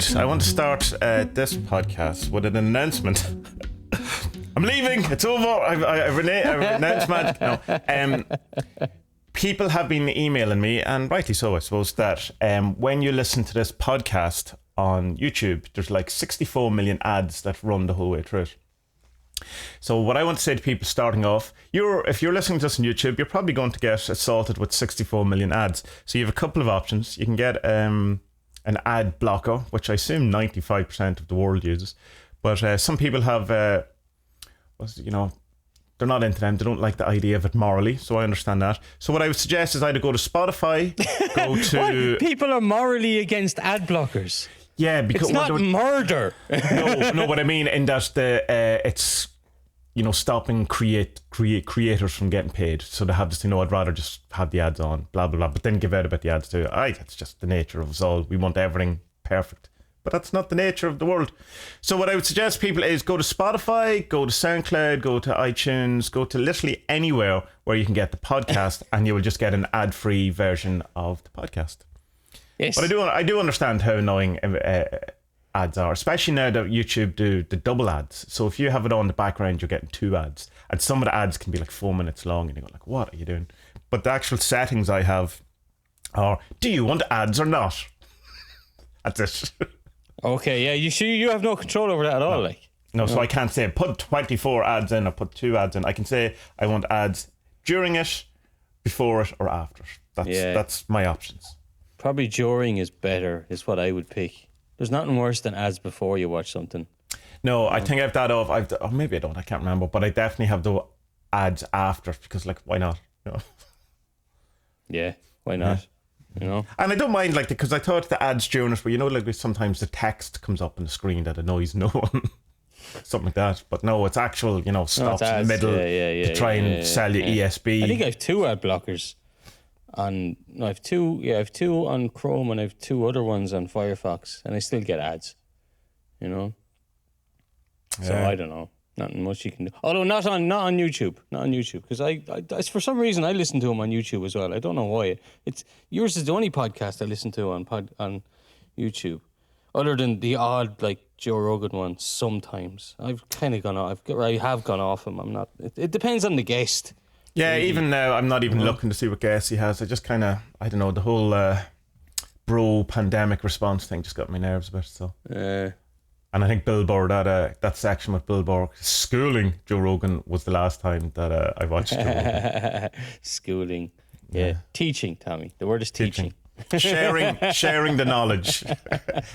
Spud, I want to start this podcast with an announcement. I'm leaving. It's over. I've announced Magic. No. People have been emailing me, and rightly so, I suppose, that when you listen to this podcast on YouTube, there's like 64 million ads that run the whole way through it. So what I want to say to people starting off, if you're listening to this on YouTube, you're probably going to get assaulted with 64 million ads. So you have a couple of options. You can get an ad blocker, which I assume 95% of the world uses. But some people have, they're not into them. They don't like the idea of it morally. So I understand that. So what I would suggest is either go to Spotify, go to... What? People are morally against ad blockers. Yeah, because... It's not murder. No, what I mean in that it's... stopping creators from getting paid. So they have this thing, I'd rather just have the ads on, blah, blah, blah, but then give out about the ads too. That's just the nature of us all. We want everything perfect. But that's not the nature of the world. So what I would suggest people is go to Spotify, go to SoundCloud, go to iTunes, go to literally anywhere where you can get the podcast and you will just get an ad-free version of the podcast. Yes. But I do understand how annoying ads are, especially now that YouTube do the double ads. So if you have it on in the background, you're getting two ads, and some of the ads can be like 4 minutes long, and you go like, "What are you doing?" But the actual settings I have are: do you want ads or not? That's it. Okay, yeah, you have no control over that at all, No, so I can't say put 24 ads in or put 2 ads in. I can say I want ads during it, before it, or after it. That's my options. Probably during is better, is what I would pick. There's nothing worse than ads before you watch something. No, I think I have that off. Or maybe I don't. I can't remember. But I definitely have the ads after, because, why not? Yeah, why not? Yeah. And I don't mind, because I thought the ads during it, but sometimes the text comes up on the screen that annoys no one. Something like that. But no, it's actual, stops in the middle to try and sell you ESB. I think I have 2 ad blockers. I have two on Chrome, and I have 2 other ones on Firefox, and I still get ads. So I don't know, nothing much you can do. Although not on YouTube, because I for some reason I listen to them on YouTube as well. I don't know why. Yours is the only podcast I listen to on YouTube, other than the odd Joe Rogan one. Sometimes I've kind of gone off. I have gone off him. I'm not. It depends on the guest. Yeah, even now, I'm not even looking to see what guests he has. I just kind of, I don't know, the whole bro pandemic response thing just got my nerves a bit. So, and I think Billboard, that section with Billboard schooling Joe Rogan was the last time that I watched Joe Rogan. Schooling, yeah. Teaching, Tommy. The word is teaching. sharing the knowledge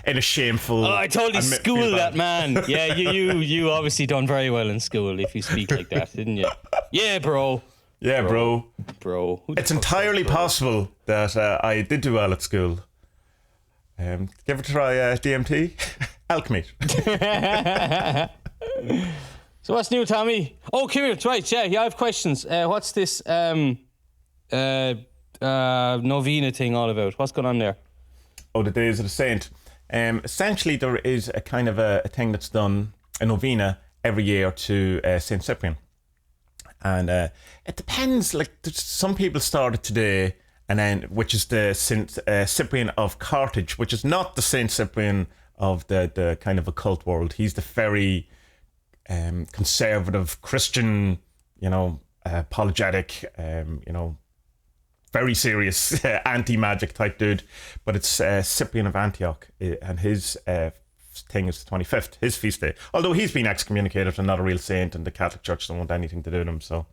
in a shameful. Oh, I told you, school that man. Yeah, you obviously done very well in school if you speak like that, didn't you? Yeah, bro. Yeah, bro. It's entirely possible that I did do well at school. Give it a try, DMT. Alchemy. So what's new, Tommy? Oh, come here. Right, yeah, I have questions. What's this novena thing all about? What's going on there? Oh, the Days of the Saint. Essentially, there is a kind of a thing that's done, a novena, every year to Saint Cyprian. And it depends. Some people started today, and then which is the Saint Cyprian of Carthage, which is not the Saint Cyprian of the kind of occult world. He's the very conservative Christian, apologetic, very serious anti-magic type dude. But it's Cyprian of Antioch, and his thing is the 25th, his feast day. Although he's been excommunicated and not a real saint, and the Catholic Church don't want anything to do with him, so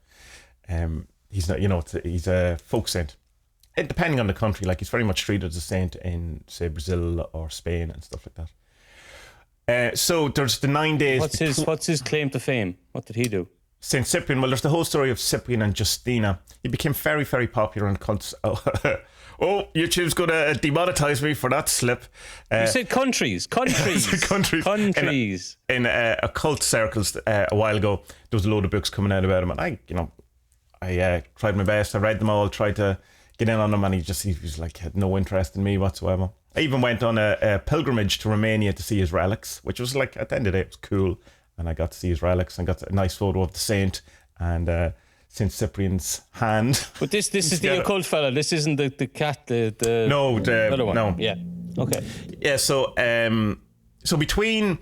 he's not, he's a folk saint. Depending on the country, he's very much treated as a saint in, say, Brazil or Spain and stuff like that. So there's the 9 days. What's his claim to fame? What did he do? Saint Cyprian. Well, there's the whole story of Cyprian and Justina. He became very, very popular in cults. Oh, YouTube's going to demonetize me for that slip. You said countries. In occult circles a while ago, there was a load of books coming out about him, and I tried my best. I read them all, tried to get in on them, and he was had no interest in me whatsoever. I even went on a pilgrimage to Romania to see his relics, which was at the end of the day, it was cool. And I got to see his relics and got a nice photo of the saint and St. Cyprian's hand. But this is the occult fella. This isn't the cat, the no, other one. No. Yeah. Okay. Yeah, so between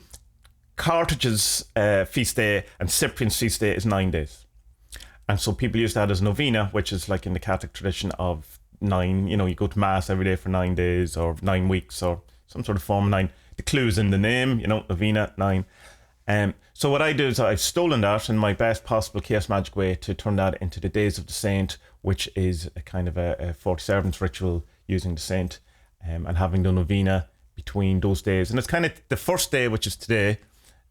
Carthage's feast day and Cyprian's feast day is 9 days. And so people use that as novena, which is like in the Catholic tradition of 9, you go to Mass every day for 9 days or 9 weeks or some sort of form of 9. The clue's in the name, novena, 9. So what I do is I've stolen that in my best possible chaos magic way to turn that into the Days of the Saint, which is a kind of a 40 servants ritual using the saint and having the novena between those days. And it's kind of the first day, which is today,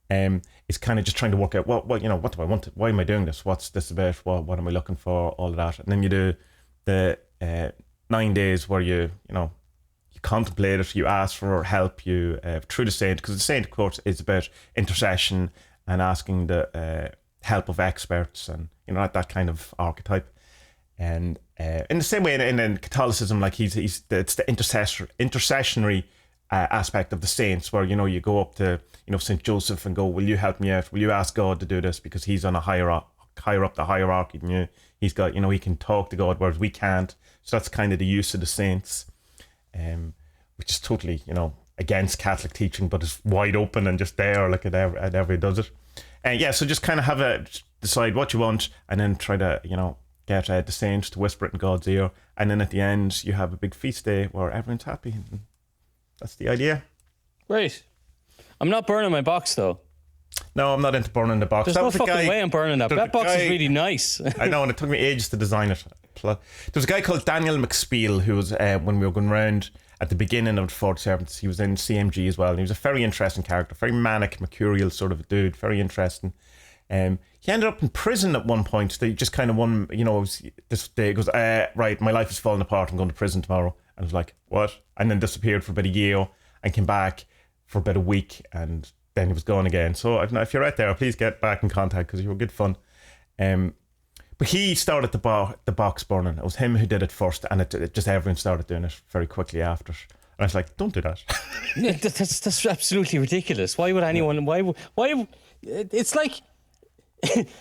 is kind of just trying to work out what do I want? Why am I doing this? What's this about? What am I looking for? All of that. And then you do the 9 days where you contemplate it, you ask for help, you through the saint, because the saint, of course, is about intercession and asking the help of experts and that kind of archetype. And in the same way in Catholicism, like it's the intercessionary aspect of the saints, where you go up to Saint Joseph and go, will you help me out? Will you ask God to do this, because he's on a higher up the hierarchy than you. He's got he can talk to God, whereas we can't. So that's kind of the use of the saints, which is totally against Catholic teaching, but it's wide open and just there, like at every does it. And so just kind of decide what you want, and then try to get the saints to whisper it in God's ear, and then at the end you have a big feast day where everyone's happy. That's the idea. Great. I'm not burning my box though. No, I'm not into burning the box. There's no fucking way I'm burning that. That box is really nice. I know, and it took me ages to design it. There was a guy called Daniel Mcspiel who was, when we were going around at the beginning of the 40 Servants, he was in CMG as well, and he was a very interesting character, very manic, mercurial sort of a dude, very interesting. He ended up in prison at one point. They just kind of won, this day he goes, right, my life is falling apart, I'm going to prison tomorrow. And I was like, what? And then disappeared for about a year and came back for about a week, and then he was gone again. So if you're out there, please get back in contact, because you were good fun. But he started the box burning. It was him who did it first, and it just everyone started doing it very quickly after. And I was like, don't do that. Yeah, that's absolutely ridiculous. Why would anyone? Why? It's like,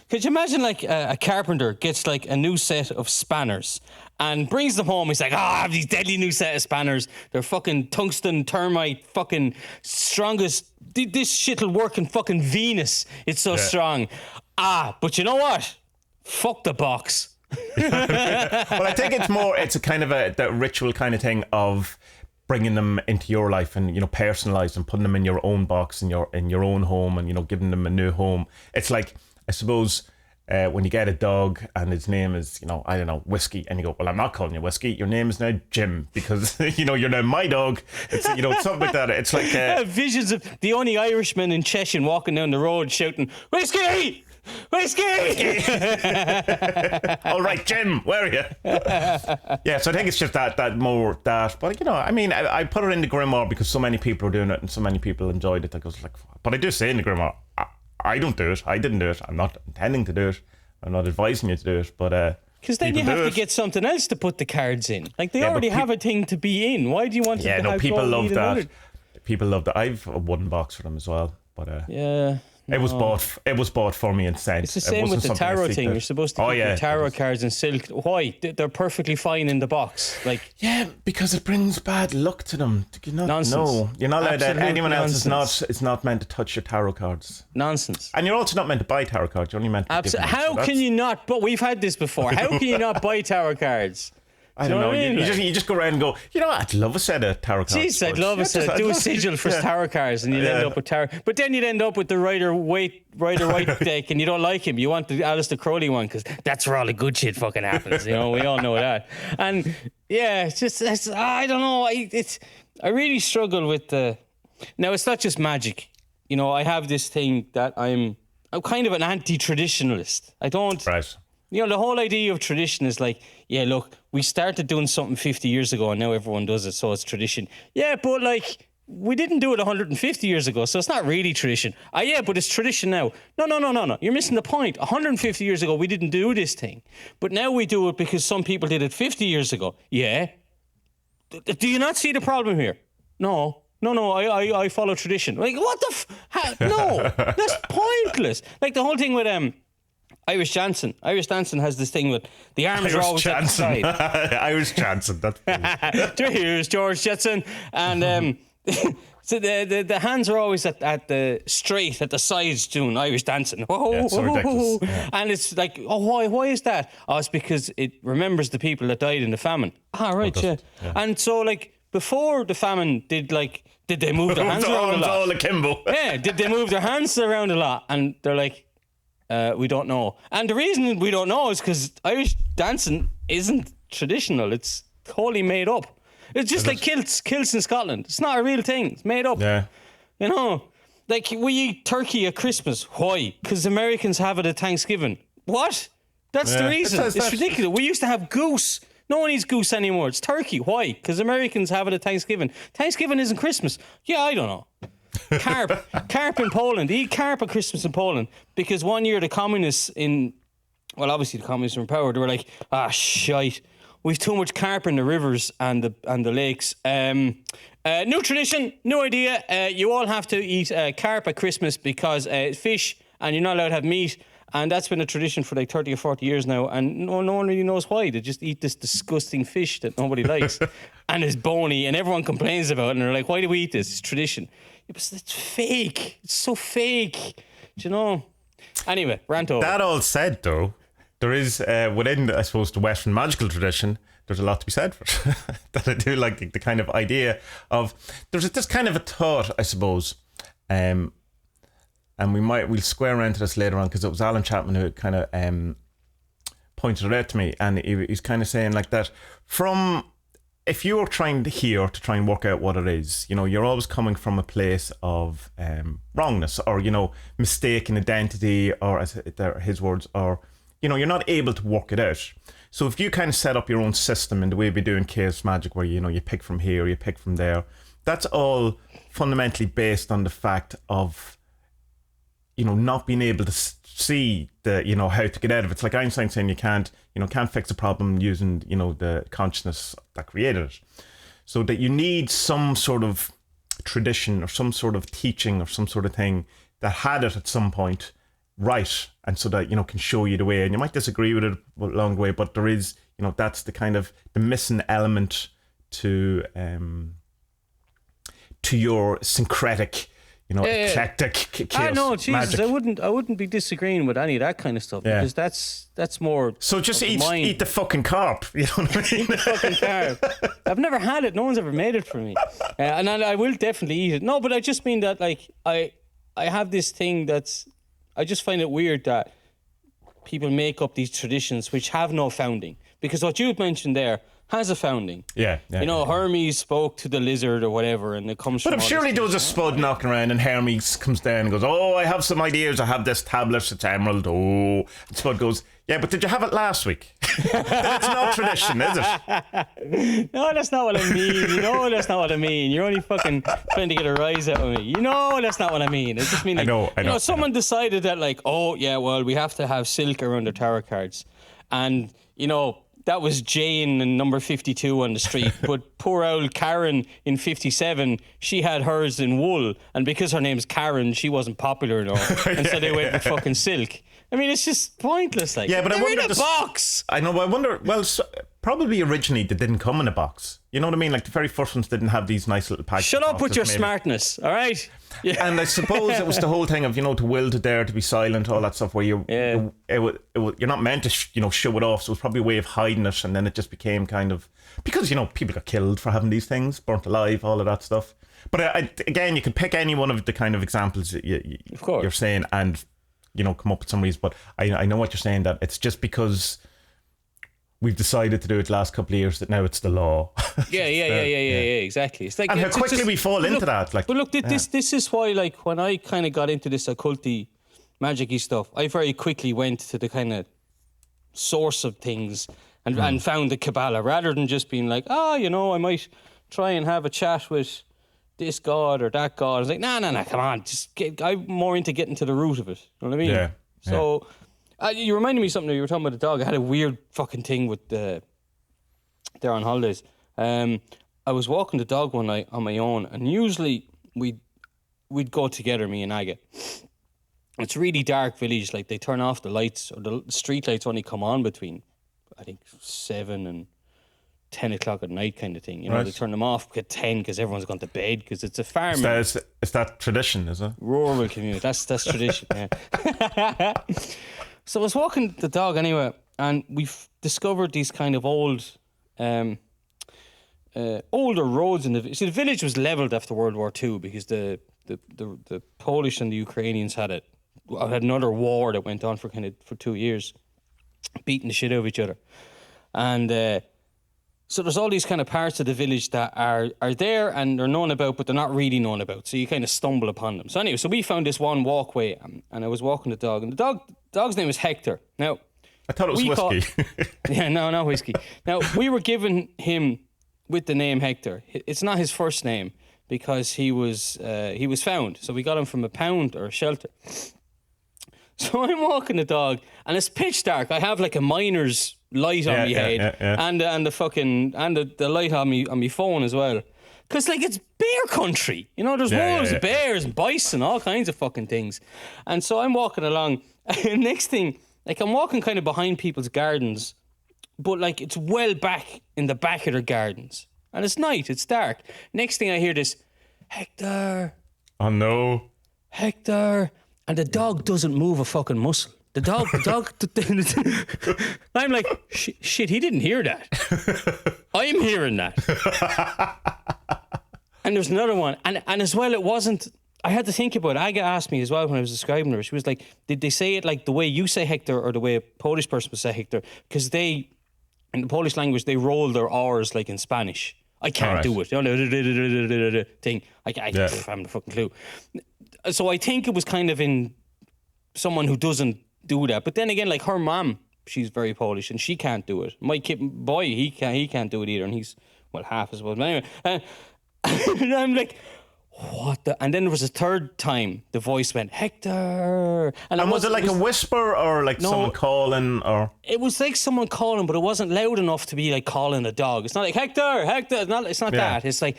could you imagine like a carpenter gets like a new set of spanners and brings them home. He's like, I have these deadly new set of spanners. They're fucking tungsten, termite, fucking strongest. This shit'll work in fucking Venus. It's so strong. But you know what? Fuck the box. Well, I think it's a kind of that ritual kind of thing of bringing them into your life and personalize them, putting them in your own box in your own home, and giving them a new home. It's like, I suppose, when you get a dog and its name is I don't know, Whiskey, and you go, well, I'm not calling you Whiskey, your name is now Jim, because you're now my dog. It's something like that. It's like visions of the only Irishman in Cheshire walking down the road shouting, Whiskey! Whiskey! All right, Jim, where are you? Yeah, so I think it's just that. But I put it in the Grimoire because so many people are doing it and so many people enjoyed it. But I do say in the Grimoire, I don't do it. I didn't do it. I'm not intending to do it. I'm not advising you to do it. But because then you have to get something else to put the cards in. Like they already have a thing to be in. Why do you want to? Yeah, no, people love that. People love that. I've a wooden box for them as well. But yeah. No. It was bought for me in cents. It's the same with the tarot thing. You're supposed to keep the tarot cards in silk. Why? They're perfectly fine in the box. Because it brings bad luck to them. Do you not Nonsense. know? You're not allowed that. Anyone else nonsense. is not meant to touch your tarot cards. Nonsense. And you're also not meant to buy tarot cards. You're only meant to give them. How can you not? But we've had this before. How can you not buy tarot cards? I don't know. You just go around and go, I'd love a set of tarot cards. Jeez, I'd love a set. Do a sigil for tarot cards, and you'd end up with tarot. But then you'd end up with the Rider White deck, and you don't like him. You want the Aleister Crowley one because that's where all the good shit fucking happens. We all know that. And yeah, it's just I don't know. I really struggle with the. Now it's not just magic. I have this thing that I'm kind of an anti-traditionalist. I don't. Right. The whole idea of tradition is like, yeah, look, we started doing something 50 years ago and now everyone does it, so it's tradition. Yeah, but we didn't do it 150 years ago, so it's not really tradition. Yeah, but it's tradition now. No. You're missing the point. 150 years ago, we didn't do this thing. But now we do it because some people did it 50 years ago. Yeah. Do you not see the problem here? No, I follow tradition. Like, what the no, that's pointless. Like the whole thing with Irish dancing. Irish dancing has this thing with the arms are always at the side. Irish dancing. That's Here's George Jetson. And so the hands are always at the straight at the sides doing Irish dancing. Yeah, it's so ridiculous. Yeah. And it's like, why is that? Oh, it's because it remembers the people that died in the famine. Ah, right, yeah. And so like before the famine, did they move their hands around a lot? All akimbo. Yeah, did they move their hands around a lot? And they're like, we don't know. And the reason we don't know is because Irish dancing isn't traditional. It's wholly made up. It's just like kilts in Scotland. It's not a real thing. It's made up. Yeah. You know, like we eat turkey at Christmas. Why? Because Americans have it at Thanksgiving. What? That's the reason. It's ridiculous. We used to have goose. No one eats goose anymore. It's turkey. Why? Because Americans have it at Thanksgiving. Thanksgiving isn't Christmas. Yeah, I don't know. Carp in Poland. They eat carp at Christmas in Poland because one year the communists obviously the communists were in power. They were like, shite. We've too much carp in the rivers and the lakes. New tradition, new idea. You all have to eat carp at Christmas because it's fish and you're not allowed to have meat. And that's been a tradition for like 30 or 40 years now. And no one really knows why. They just eat this disgusting fish that nobody likes. And it's bony and everyone complains about it. And they're like, why do we eat this? It's tradition. Yeah, but it's fake. It's so fake. Do you know? Anyway, rant over. That all said, though, there is, within, I suppose, the Western magical tradition, there's a lot to be said for it. That I do like the kind of idea of, there's this kind of a thought, I suppose, and we'll square around to this later on because it was Alan Chapman who kind of pointed it out to me, and he's kind of saying like that if you're trying to try and work out what it is, you know, you're always coming from a place of wrongness or, you know, mistaken identity or, as his words, or, you know, you're not able to work it out. So if you kind of set up your own system in the way we do in Chaos Magic where, you know, you pick from here, you pick from there, that's all fundamentally based on the fact of, you know, not being able to see the, you know, how to get out of it. It's like Einstein saying you can't fix a problem using, you know, the consciousness that created it. So that you need some sort of tradition or some sort of teaching or some sort of thing that had it at some point right, and so that, you know, can show you the way. And you might disagree with it along the way, but there is, you know, that's the kind of the missing element to your syncretic, you know, eclectic chaos Jesus, magic. I wouldn't be disagreeing with any of that kind of stuff because that's more. So just eat the fucking carp. You know what I mean? Eat the fucking carp. I've never had it. No one's ever made it for me, and I will definitely eat it. No, but I just mean that like I have this thing that's. I just find it weird that people make up these traditions which have no founding. Because what you mentioned there has a founding. Yeah. You know, Hermes spoke to the lizard or whatever, and it comes from. But I'm sure he does a Spud knocking around, and Hermes comes down and goes, "Oh, I have some ideas. I have this tablet. It's emerald. Oh," and Spud goes, "Yeah, but did you have it last week?" That's not tradition, is it? No, that's not what I mean. You know, that's not what I mean. You're only fucking trying to get a rise out of me. You know, that's not what I mean. I just mean, like, I know. Someone decided that, like, oh yeah, well, we have to have silk around the tarot cards, and you know. That was Jane in number 52 on the street. But poor old Karen in 57, she had hers in wool. And because her name's Karen, she wasn't popular enough. And so they went with fucking silk. I mean, it's just pointless. Like, yeah, but they're in a box. I know, but I wonder, well, probably originally they didn't come in a box. You know what I mean? Like the very first ones didn't have these nice little packs. Shut up with your smartness, all right? Yeah. And I suppose it was the whole thing of, you know, to will, to dare, to be silent, all that stuff where you're not meant to, show it off. So it was probably a way of hiding it. And then it just became kind of, because, you know, people got killed for having these things, burnt alive, all of that stuff. But again, you can pick any one of the kind of examples that you're saying and, you know, come up with some reason. But I know what you're saying, that it's just because we've decided to do it the last couple of years that now it's the law. Yeah, exactly. It's like, and how quickly we fall into that. Like, but look, this is why, like, when I kind of got into this occulty, magic-y stuff, I very quickly went to the kind of source of things and found the Kabbalah, rather than just being like, you know, I might try and have a chat with this god or that god. I was like, no, come on, I'm more into getting to the root of it. You know what I mean? Yeah. So. You reminded me of something. You were talking about the dog. I had a weird fucking thing with they're on holidays. I was walking the dog one night on my own, and usually we'd go together, me and Aga. It's a really dark village. Like, they turn off the lights, or the street lights only come on between, I think, 7 and 10 o'clock at night kind of thing. You know, they turn them off at 10 because everyone's gone to bed because it's a farm. Is that tradition, is it? Rural community. That's tradition, yeah. So I was walking the dog anyway, and we've discovered these kind of old, older roads in the village. See, the village was leveled after World War II because the Polish and the Ukrainians had another war that went on for 2 years, beating the shit out of each other. And so there's all these kind of parts of the village that are there and they're known about, but they're not really known about. So you kind of stumble upon them. So anyway, so we found this one walkway, and I was walking the dog, and the dog's name is Hector. Now, I thought it was whiskey. Yeah, no, not whiskey. Now, we were given him with the name Hector. It's not his first name because he was found. So we got him from a pound or a shelter. So I'm walking the dog, and it's pitch dark. I have like a miner's light on my head, and the light on me phone as well. Cause like it's bear country, you know. There's wolves, bears, and bison, all kinds of fucking things. And so I'm walking along, and next thing, like I'm walking kind of behind people's gardens, but like it's well back in the back of their gardens, and it's night, it's dark. Next thing I hear this, Hector. Oh no, Hector. And the dog doesn't move a fucking muscle. The dog. I'm like, shit, he didn't hear that. I'm hearing that. And there's another one. And as well, it wasn't, I had to think about it. Aga asked me as well when I was describing her. She was like, did they say it like the way you say Hector or the way a Polish person would say Hector? Because in the Polish language, they roll their R's like in Spanish. I can't do it. Thing. I haven't a fucking clue. So I think it was kind of in someone who doesn't do that. But then again, like her mom, she's very Polish and she can't do it. My boy, he can't do it either, and he's half as well. But anyway, and I'm like, what the? And then there was a third time the voice went Hector, and was it like a whisper or like someone calling, or it was like someone calling, but it wasn't loud enough to be like calling a dog. It's not like Hector. It's not that. It's like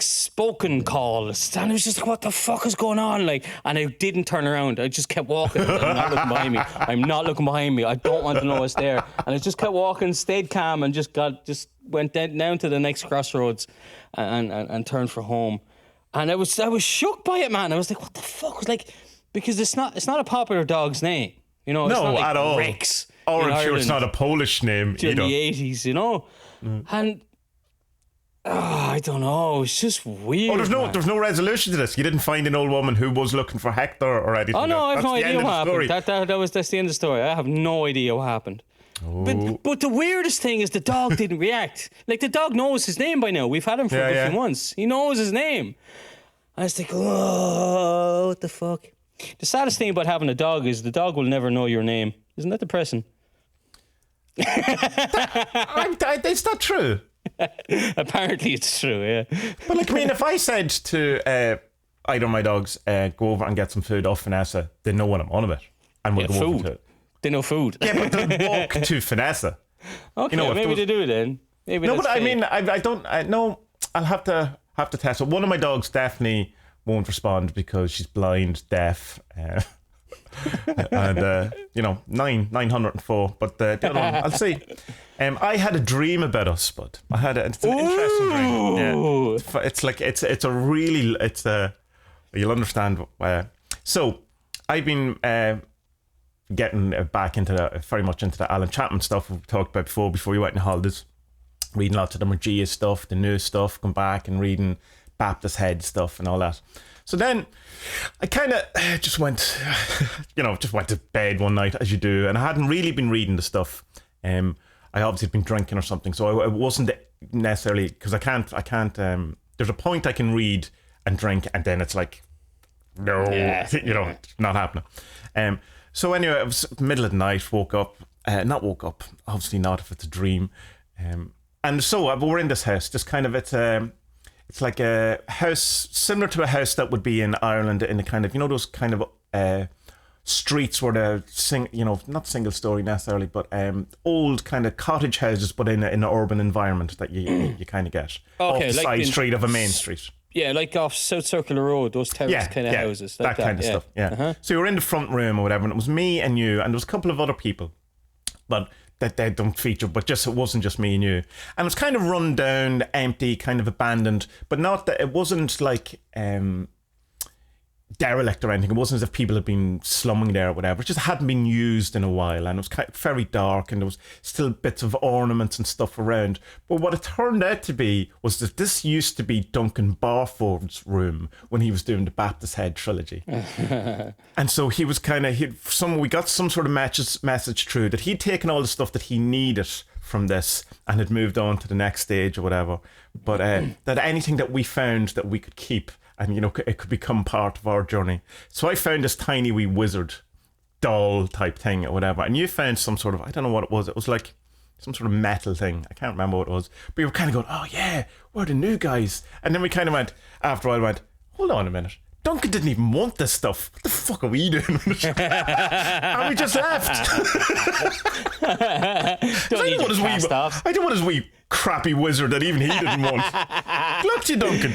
spoken call, and it was just like, what the fuck is going on? Like, and I didn't turn around. I just kept walking. I'm not looking behind me. I don't want to know what's there, and I just kept walking, stayed calm, and just went down to the next crossroads, and turned for home. And I was shook by it, man. I was like, what the fuck? It was like, because it's not a popular dog's name, you know. It's not like at all. Rex. Or I'm sure it's not a Polish name in the 80s, you know. And I don't know. It's just weird. Oh, there's no resolution to this. You didn't find an old woman who was looking for Hector or anything. Oh no, I have no idea what happened. That's the end of the story. I have no idea what happened. Oh. But the weirdest thing is the dog didn't react. Like, the dog knows his name by now. We've had him for a few months. He knows his name. And I was like, oh, what the fuck? The saddest thing about having a dog is the dog will never know your name. Isn't that depressing? It's not true. Apparently it's true, yeah. But like, I mean, if I said to either of my dogs, go over and get some food off Vanessa, they know what I'm on about. And we'll go over to it. They know food. Yeah, but they'll walk to Vanessa. Okay, you know, maybe they do then. Maybe no, but fake. I mean, I don't. I'll have to test it. One of my dogs definitely won't respond because she's blind, deaf, and 904. But the other one, I'll see. I had a dream about us, Spud. It's an interesting dream. Yeah. It's like it's a really you'll understand. So I've been. Getting back very much into the Alan Chapman stuff we've talked about before we went on holidays, reading lots of the Magia stuff, the new stuff, come back and reading Baptist Head stuff and all that. So then I kind of just went to bed one night, as you do, and I hadn't really been reading the stuff. I obviously had been drinking or something, so I wasn't necessarily, because I can't there's a point I can read and drink and then it's like, no, not happening. So anyway, it was middle of the night, obviously not if it's a dream. And so we're in this house, it's like a house, similar to a house that would be in Ireland in a kind of, those kind of streets where they're, not single story necessarily, but old kind of cottage houses, but in an urban environment that you kind of get. Okay, off the side street of a main street. Yeah, like off South Circular Road, those terrace kind of houses. Like that kind of stuff. Yeah. Uh-huh. So you were in the front room or whatever, and it was me and you, and there was a couple of other people, but that they don't feature. But just it wasn't just me and you, and it was kind of run down, empty, kind of abandoned, but not that it wasn't like derelict or anything. It wasn't as if people had been slumming there or whatever. It just hadn't been used in a while, and it was kind of very dark, and there was still bits of ornaments and stuff around. But what it turned out to be was that this used to be Duncan Barford's room when he was doing the Baptist Head trilogy. And so he was kind of we got some sort of message through that he'd taken all the stuff that he needed from this and had moved on to the next stage or whatever. But that anything that we found that we could keep, and it could become part of our journey. So I found this tiny wee wizard doll type thing or whatever, and you found some sort of, I don't know what it was. It was like some sort of metal thing. I can't remember what it was. But we were kind of going, oh yeah, we're the new guys. And then we kind of went, after a while, hold on a minute. Duncan didn't even want this stuff. What the fuck are we doing? And we just left. I don't want his wee crappy wizard that even he didn't want. Look to you, Duncan.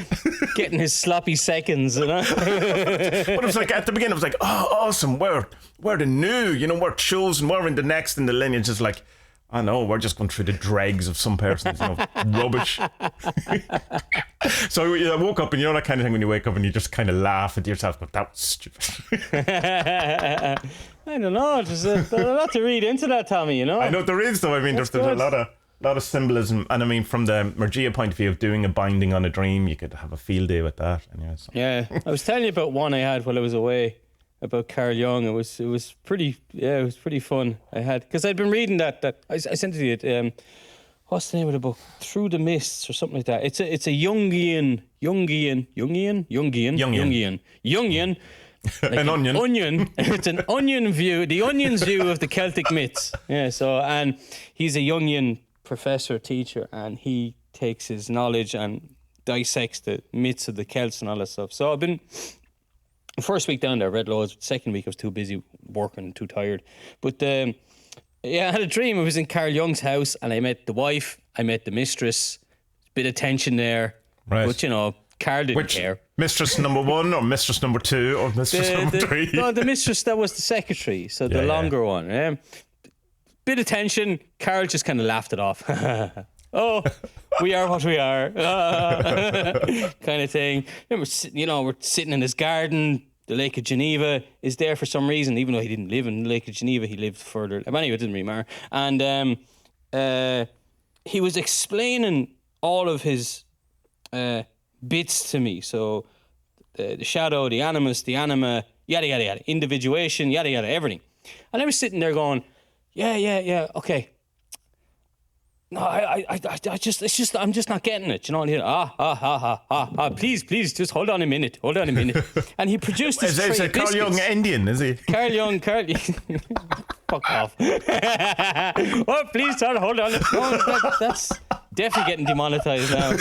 Getting his sloppy seconds, But it was like, at the beginning, I was like, oh, awesome. We're the new, we're chosen. We're in the next in the lineage. It's like, I know, we're just going through the dregs of some person's rubbish. So I woke up, and that kind of thing when you wake up and you just kind of laugh at yourself, but that was stupid. I don't know. There's a lot to read into that, Tommie, I know there is, though. I mean, there's a lot of symbolism. And I mean, from the Magia point of view of doing a binding on a dream, you could have a field day with that. Anyway, so. Yeah. I was telling you about one I had while I was away. About Carl Jung. It was pretty fun. I had, because I'd been reading that I sent it to you. What's the name of the book? Through the Mists or something like that. It's a Jungian. Like an onion. It's an onion view. The onion's view of the Celtic myths. Yeah. So, and he's a Jungian professor, teacher, and he takes his knowledge and dissects the myths of the Celts and all that stuff. So I've been. The first week down there, I read loads. The second week, I was too busy working and too tired. But I had a dream. I was in Carl Jung's house, and I met the wife. I met the mistress. Bit of tension there. Right. But, Carl didn't care. Mistress number 1 or mistress number 2 or mistress number 3? No, the mistress, that was the secretary. So the longer one. Bit of tension. Carl just kind of laughed it off. Oh, we are what we are, kind of thing. And we're sitting in his garden. The Lake of Geneva is there for some reason, even though he didn't live in the Lake of Geneva. He lived further. Anyway, it didn't really matter. And he was explaining all of his bits to me. So the shadow, the animus, the anima, yada yada yada, individuation, yada yada, everything. And I was sitting there going, yeah, okay. No, I'm just not getting it. And please, just hold on a minute. And he produced this tray of biscuits. Carl Jung Indian, is he? Carl Jung. Fuck off. Oh, please, sir, hold on. No, that's definitely getting demonetized now.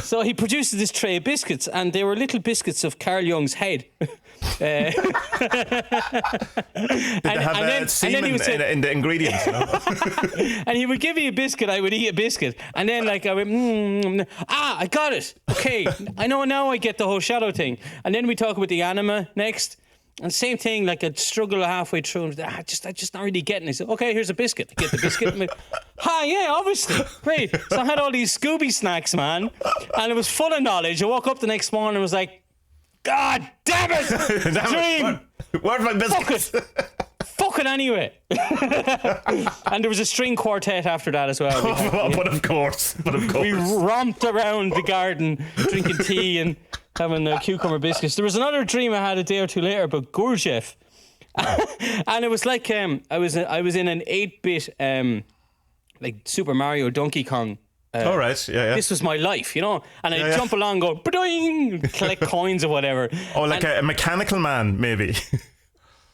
So he produces this tray of biscuits, and they were little biscuits of Carl Jung's head. Did they have semen in the ingredients? And he would give me a biscuit, I would eat a biscuit, and then I went, I got it. Okay, I know now. I get the whole shadow thing. And then we talk about the anima next, and same thing. Like I'd struggle halfway through, and I just not really getting it. I said, okay, here's a biscuit. I get the biscuit. And yeah, obviously, great. So I had all these Scooby snacks, man, and it was full of knowledge. I woke up the next morning and was like, God damn it! Dream! Where's my biscuits? Fuck it anyway. And there was a string quartet after that as well. But of course. We romped around the garden drinking tea and having cucumber biscuits. There was another dream I had a day or two later about Gurdjieff. And it was like I was in an 8-bit like Super Mario Donkey Kong. All right, yeah. This was my life, and I'd jump along, go, ba-doing, collect coins or whatever. Oh, like a mechanical man, maybe.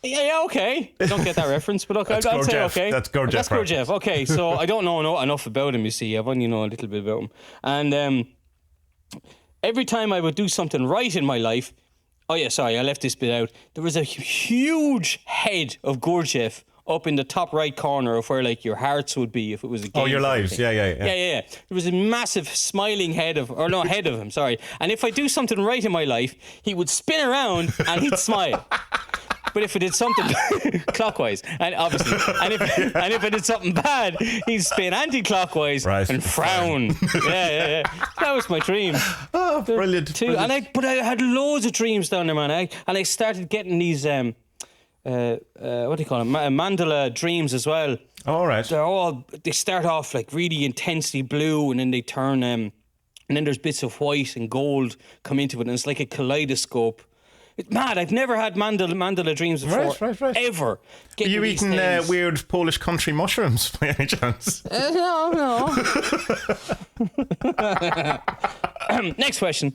Yeah, okay. I don't get that reference, but okay, I'd say okay. That's Gurdjieff. That's Gurdjieff. Okay, so I don't know enough about him, you see. I've only know a little bit about him. And every time I would do something right in my life, I left this bit out. There was a huge head of Gurdjieff up in the top right corner of where like your hearts would be if it was a game. Oh, your lives. Yeah. There was a massive smiling head of him, sorry. And if I do something right in my life, he would spin around and he'd smile. But if I did something clockwise, and obviously, and if I did something bad, he'd spin anti-clockwise and frown. Yeah. That was my dream. Oh, brilliant. But I had loads of dreams down there, man. And I started getting these what do you call them? Mandala dreams as well. All right. They start off like really intensely blue, and then they turn and then there's bits of white and gold come into it, and it's like a kaleidoscope. It's mad. I've never had mandala dreams before. Right. Ever. Are you eating weird Polish country mushrooms by any chance? No. Next question.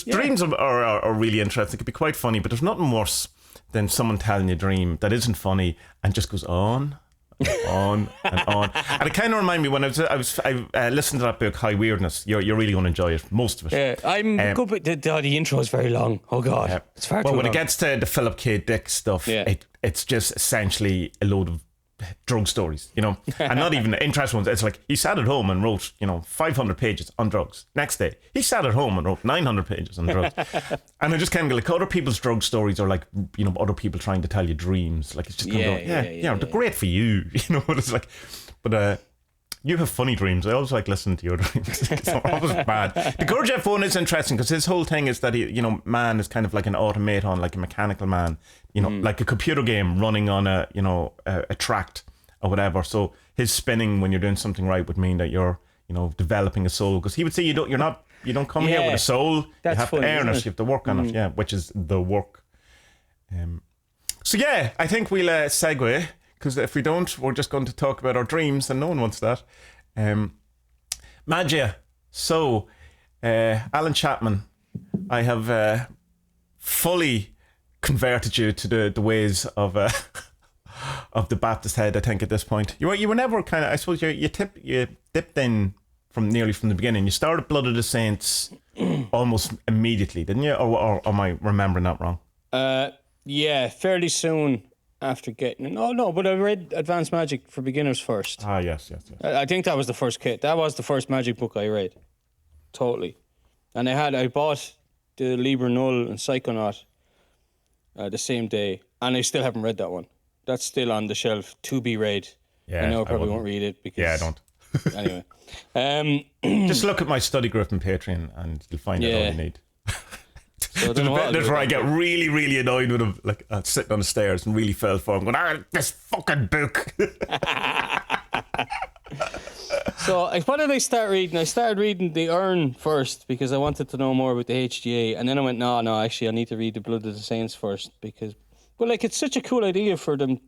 Dreams are really interesting. It could be quite funny, but there's nothing worse than someone telling you a dream that isn't funny and just goes on and on. And it kind of reminded me when I listened to that book, High Weirdness. You're really going to enjoy it, most of it. Yeah, I'm good, but the intro is very long. Oh God, it's far too long. Well, when it gets to the Philip K. Dick stuff, it's just essentially a load of drug stories, and not even interesting ones. It's like he sat at home and wrote 500 pages on drugs. Next day he sat at home and wrote 900 pages on drugs. And I just kind of like other people's drug stories are like other people trying to tell you dreams. Like it's just kind of they're great for you, what it's like. But you have funny dreams. I always like listening to your dreams. It's always bad. The Gurdjieff one is interesting because his whole thing is that he, man is kind of like an automaton, like a mechanical man, like a computer game running on a tract or whatever. So his spinning when you're doing something right would mean that you're, developing a soul. Because he would say you don't come here with a soul. You have to earn it. You have to work on it. Which is the work. I think we'll segue. Because if we don't, we're just going to talk about our dreams, and no one wants that. Magia. So, Alan Chapman, I have fully converted you to the ways of the Baptist head. I think at this point, you were never kind of. I suppose you dipped in from the beginning. You started Blood of the Saints almost immediately, didn't you? Or am I remembering that wrong? Yeah, fairly soon. After getting but I read Advanced Magic for Beginners first. Yes. I think that was the first kit. That was the first magic book I read. Totally. And I bought the Liber Null and Psychonaut the same day, and I still haven't read that one. That's still on the shelf to be read. Yeah, I know I probably won't read it because I don't. Anyway. Just look at my study group on Patreon and you'll find out all you need. So there's where I get really, really annoyed with him, like sitting on the stairs and really fell for him, going, this fucking book. So what did I start reading? I started reading The Urn first because I wanted to know more about the HGA, and then I went, no, actually I need to read The Blood of the Saints first because, it's such a cool idea for them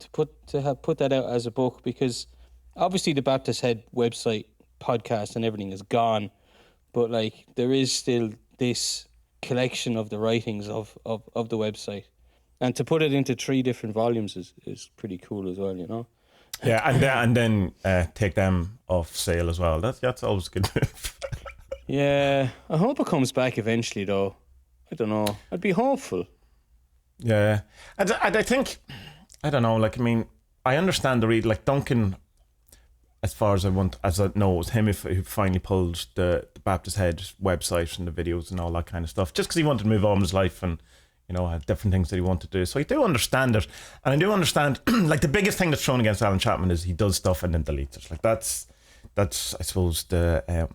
to have put that out as a book, because obviously the Baptist Head website, podcast and everything is gone, but there is still this collection of the writings of the website, and to put it into 3 different volumes is pretty cool as well, Yeah, and then take them off sale as well. That's always good. Yeah, I hope it comes back eventually, though. I don't know. I'd be hopeful. Yeah, and I think, I don't know. I understand the read. Like Duncan, as far as I know, it was him who finally pulled the Baptist Head website and the videos and all that kind of stuff, just because he wanted to move on with his life and, had different things that he wanted to do. So I do understand it. And I do understand, the biggest thing that's thrown against Alan Chapman is he does stuff and then deletes it. That's I suppose, the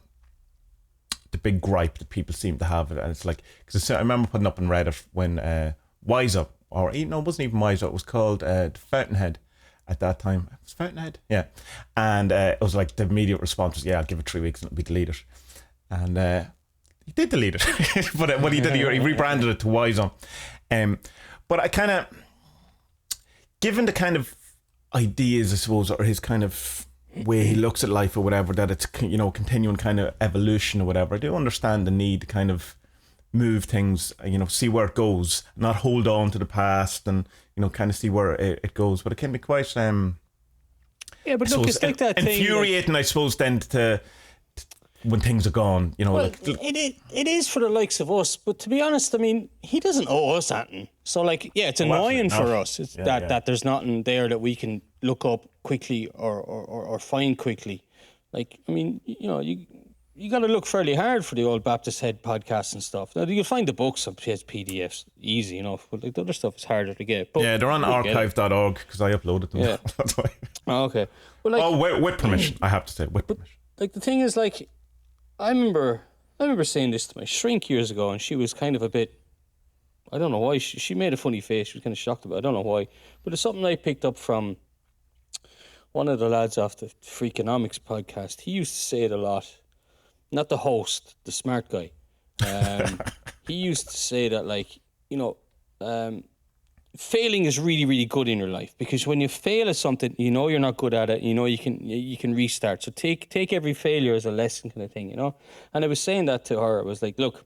big gripe that people seem to have. And it's because I remember putting up on Reddit when Wise Up, it wasn't even Wise Up, it was called the Fountainhead. At that time, it was Fountainhead, yeah, and it was the immediate response was, I'll give it 3 weeks and it'll be deleted, and he did delete it, but what he did, he rebranded it to Wise On, but I kind of, given the kind of ideas, I suppose, or his kind of way he looks at life or whatever, that it's continuing kind of evolution or whatever, I do understand the need to kind of move things, see where it goes, not hold on to the past, and kind of see where it goes. But it can be quite but look, it's like that thing infuriating, I suppose, then to when things are gone, you know. Well, it is for the likes of us, but to be honest, I mean, he doesn't owe us anything. So, like, yeah, it's annoying for us that there's nothing there that we can look up quickly or find quickly. Like, I mean, you know, you got to look fairly hard for the old Baptist Head podcasts and stuff. Now, you'll find the books as PDFs easy enough, but like the other stuff is harder to get. But yeah, they're on archive.org because I uploaded them. Yeah. That's why. Oh, okay. Well, like, with permission, I have to say, with permission. Like, the thing is, like, I remember saying this to my shrink years ago, and she was kind of a bit, I don't know why, she made a funny face. She was kind of shocked about it. I don't know why. But it's something I picked up from one of the lads off the Freakonomics podcast. He used to say it a lot. Not the host, the smart guy. He used to say that, like, you know, failing is really, really good in your life, because when you fail at something, you know you're not good at it. You know you can restart. So take every failure as a lesson, kind of thing, you know. And I was saying that to her. I was like, look,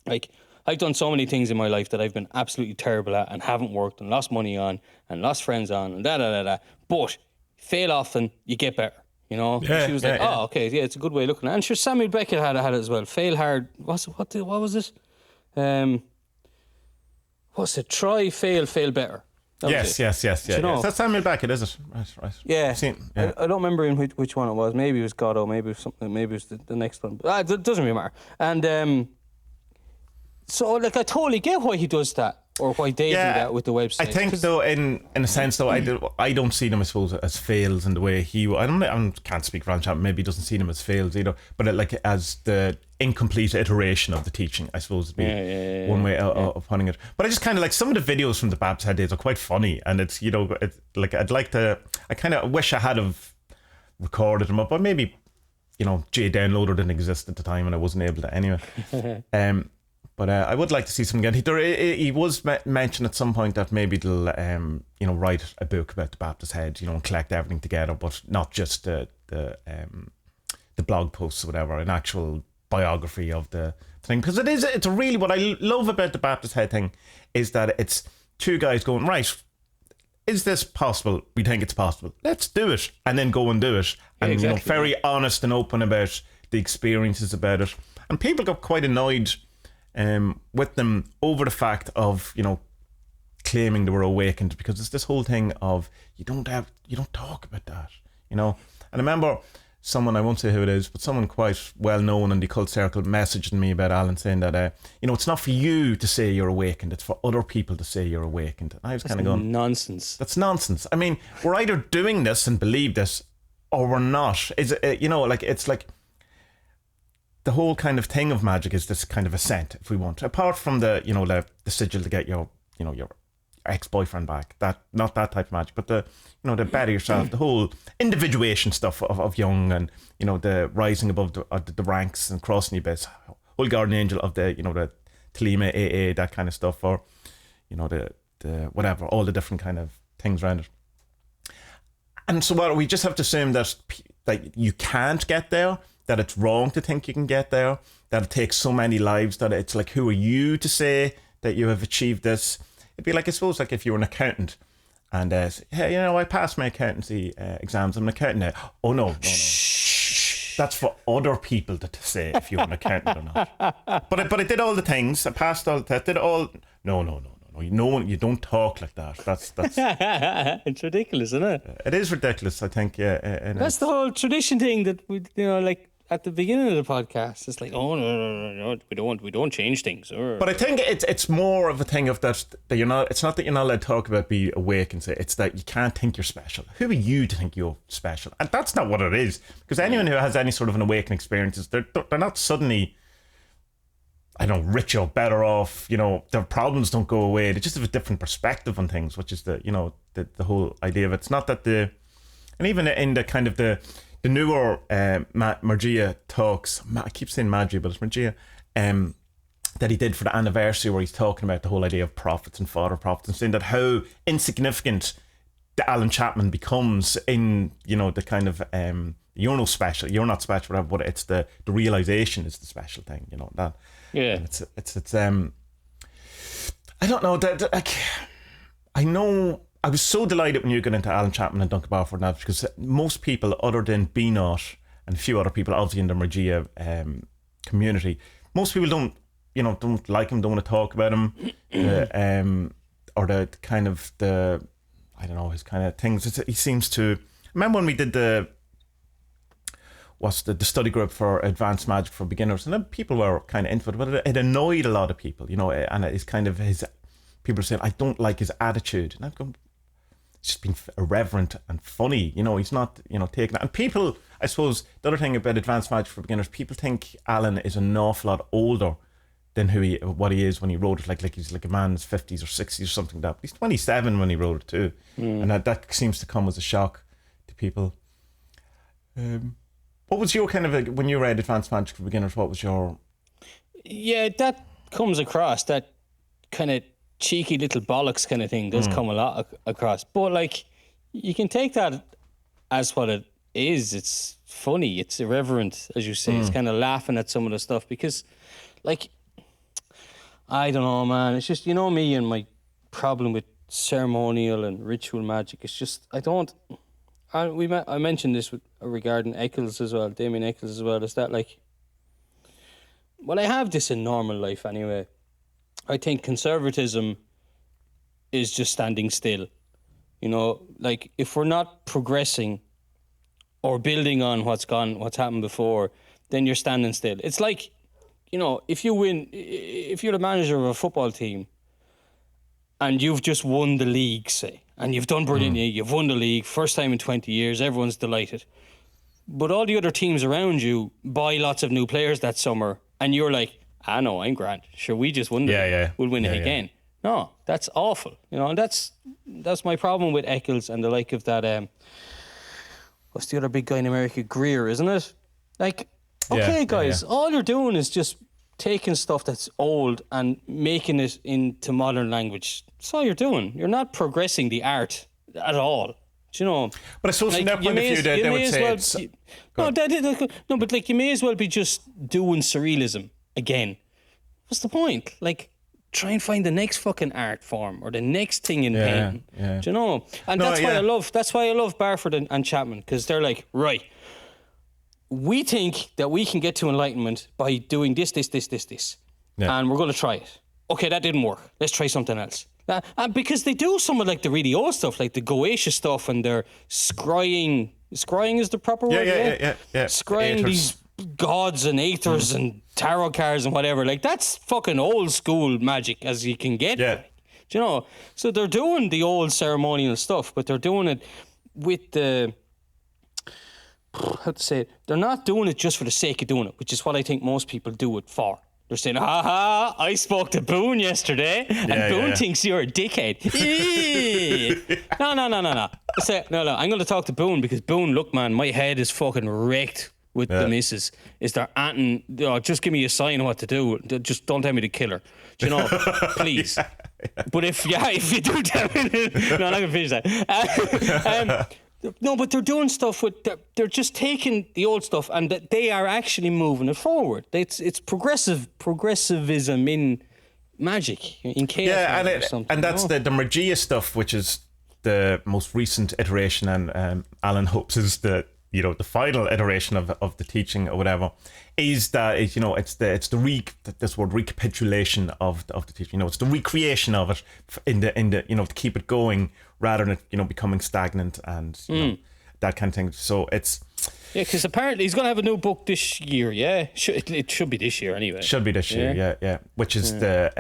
like, I've done so many things in my life that I've been absolutely terrible at and haven't worked and lost money on and lost friends on and da. But fail often, you get better. You know, she was like, "Oh, okay, yeah, it's a good way of looking at it." And sure, Samuel Beckett had it as well. Fail hard. What was it? What's it? Try, fail better. Yes. You know? That's Samuel Beckett, is it? Right. Yeah. I don't remember in which one it was. Maybe it was Godot. Maybe it was something. Maybe it was the next one. But it doesn't really matter. And so, like, I totally get why he does that. Or why they do that with the website. I think, though, in a sense, though, I don't see them, I suppose, as fails in the way he... I can't speak for Alan Chapman. Maybe he doesn't see them as fails either. But as the incomplete iteration of the teaching, I suppose, would be one way of putting it. But I just kind of like some of the videos from the Baptist Head days are quite funny. And it's, you know, like, I'd like to... I kind of wish I had have recorded them up. But maybe, you know, Downloader didn't exist at the time and I wasn't able to anyway. But I would like to see some again. He was mentioned at some point that maybe they'll, you know, write a book about the Baptist Head, you know, and collect everything together, but not just the blog posts or whatever, an actual biography of the thing. Because it's really what I love about the Baptist Head thing is that it's two guys going, right, is this possible? We think it's possible. Let's do it, and then go and do it, and you know, very honest and open about the experiences about it. And people got quite annoyed with them over the fact of, you know, claiming they were awakened, because it's this whole thing of you don't talk about that, you know. And I remember someone, I won't say who it is, but someone quite well known in the cult circle messaged me about Alan, saying that you know, it's not for you to say you're awakened, it's for other people to say you're awakened. And I was kind of going, nonsense. That's nonsense. I mean, we're either doing this and believe this, or we're not. Is it, you know, like, it's like the whole kind of thing of magic is this kind of ascent, if we want, apart from the, you know, the sigil to get your, you know, your ex-boyfriend back, that, not that type of magic, but the, you know, the better yourself, the whole individuation stuff of young, and, you know, the rising above the ranks and crossing the abyss, whole guardian angel of the, you know, the Telema AA, that kind of stuff, or, you know, the whatever, all the different kind of things around it. And so what, we just have to assume that you can't get there, that it's wrong to think you can get there, that it takes so many lives, that it's like, who are you to say that you have achieved this? It'd be like, I suppose, like if you were an accountant and hey, you know, I passed my accountancy exams, I'm an accountant now. Oh no. That's for other people to say if you're an accountant or not. But I did all the things, I passed all the tests, did all. No. You don't talk like that. That's it's ridiculous, isn't it? It is ridiculous, I think. Yeah, that's the whole tradition thing that we, you know, like at the beginning of the podcast, it's like, oh no, we don't change things. But I think it's more of a thing of that you're not. It's not that you're not allowed to talk about be awake and say, it's that you can't think you're special. Who are you to think you're special? And that's not what it is. Because anyone who has any sort of an awakening experience, they're not suddenly, I don't know, richer or better off. You know, their problems don't go away. They just have a different perspective on things, which is the, you know, the whole idea of it. It's not that and even in the kind of the newer Magia talks, I keep saying Magia, but it's Magia, that he did for the anniversary, where he's talking about the whole idea of prophets and father prophets, and saying that how insignificant the Alan Chapman becomes in, you know, the kind of you're no special, you're not special, whatever, but it's the realization is the special thing, you know, that. Yeah. It's I don't know, that like, I know I was so delighted when you got into Alan Chapman and Duncan Barford now, because most people other than Beanot and a few other people, obviously in the Magia community. Most people don't like him, don't want to talk about him, or the kind of the, I don't know, his kind of things. He seems to. Remember when we did the study group for advanced magic for beginners, and then people were kind of into it, but it annoyed a lot of people, and it's kind of people are saying, I don't like his attitude, and I've gone, it's just been irreverent and funny, he's not, taking that. And people, I suppose, the other thing about advanced magic for beginners, people think Alan is an awful lot older than what he is when he wrote it, like he's like a man in his 50s or 60s or something like that. But he's 27 when he wrote it too, and that seems to come as a shock to people. What was your kind of when you read Advanced Magic for Beginners? What was your? Yeah, that comes across, that kind of cheeky little bollocks kind of thing does come a lot across. But like, you can take that as what it is. It's funny. It's irreverent, as you say. It's kind of laughing at some of the stuff because, like, I don't know, man. It's just, me and my problem with ceremonial and ritual magic. It's just, I mentioned this regarding Eccles as well, Damien Eccles as well, is that like, well, I have this in normal life anyway. I think conservatism is just standing still. Like if we're not progressing or building on what's happened before, then you're standing still. It's like, if you're the manager of a football team and you've just won the league, say, and you've done brilliantly, you've won the league, first time in 20 years, everyone's delighted. But all the other teams around you buy lots of new players that summer, and you're like, no, I'm grand. Sure, we just won the league. We'll win it again. No, that's awful. And that's my problem with Eccles and the like of that, what's the other big guy in America? Greer, isn't it? Like, okay, guys, all you're doing is just taking stuff that's old and making it into modern language. That's all you're doing. You're not progressing the art at all. Do you know? But I suppose from their point of view, they would say but like, you may as well be just doing surrealism again. What's the point? Like, try and find the next fucking art form or the next thing in painting. Yeah. Do you know? And that's why I love Barford and Chapman, because they're like, right, we think that we can get to enlightenment by doing this. And we're going to try it. Okay, that didn't work. Let's try something else. And because they do some of like the really old stuff, like the Goetia stuff, and they're scrying. Scrying is the proper word? Yeah. Scrying these gods and aethers and tarot cards and whatever. Like, that's fucking old school magic as you can get. Yeah. Do you know? So they're doing the old ceremonial stuff, but they're doing it with the... How to say it? They're not doing it just for the sake of doing it, which is what I think most people do it for. They're saying, I spoke to Boone yesterday, and Boone thinks you're a dickhead. No. I'm going to talk to Boone because Boone, look, man, my head is fucking wrecked with the missus. Is there anything, just give me a sign of what to do. Just don't tell me to kill her. Do you know? Please. But if you do tell me, no, I'm not going to finish that. No, but they're doing stuff with. They're just taking the old stuff and they are actually moving it forward. It's progressivism in magic, in chaos or something. And that's the Magia stuff, which is the most recent iteration, and Alan hopes is the final iteration of the teaching or whatever. Is that this word recapitulation of the teaching? It's the recreation of it in the to keep it going rather than it becoming stagnant and that kind of thing. So it's because apparently he's going to have a new book this year. Yeah, it should be this year anyway. Should be this year. Yeah. Which is the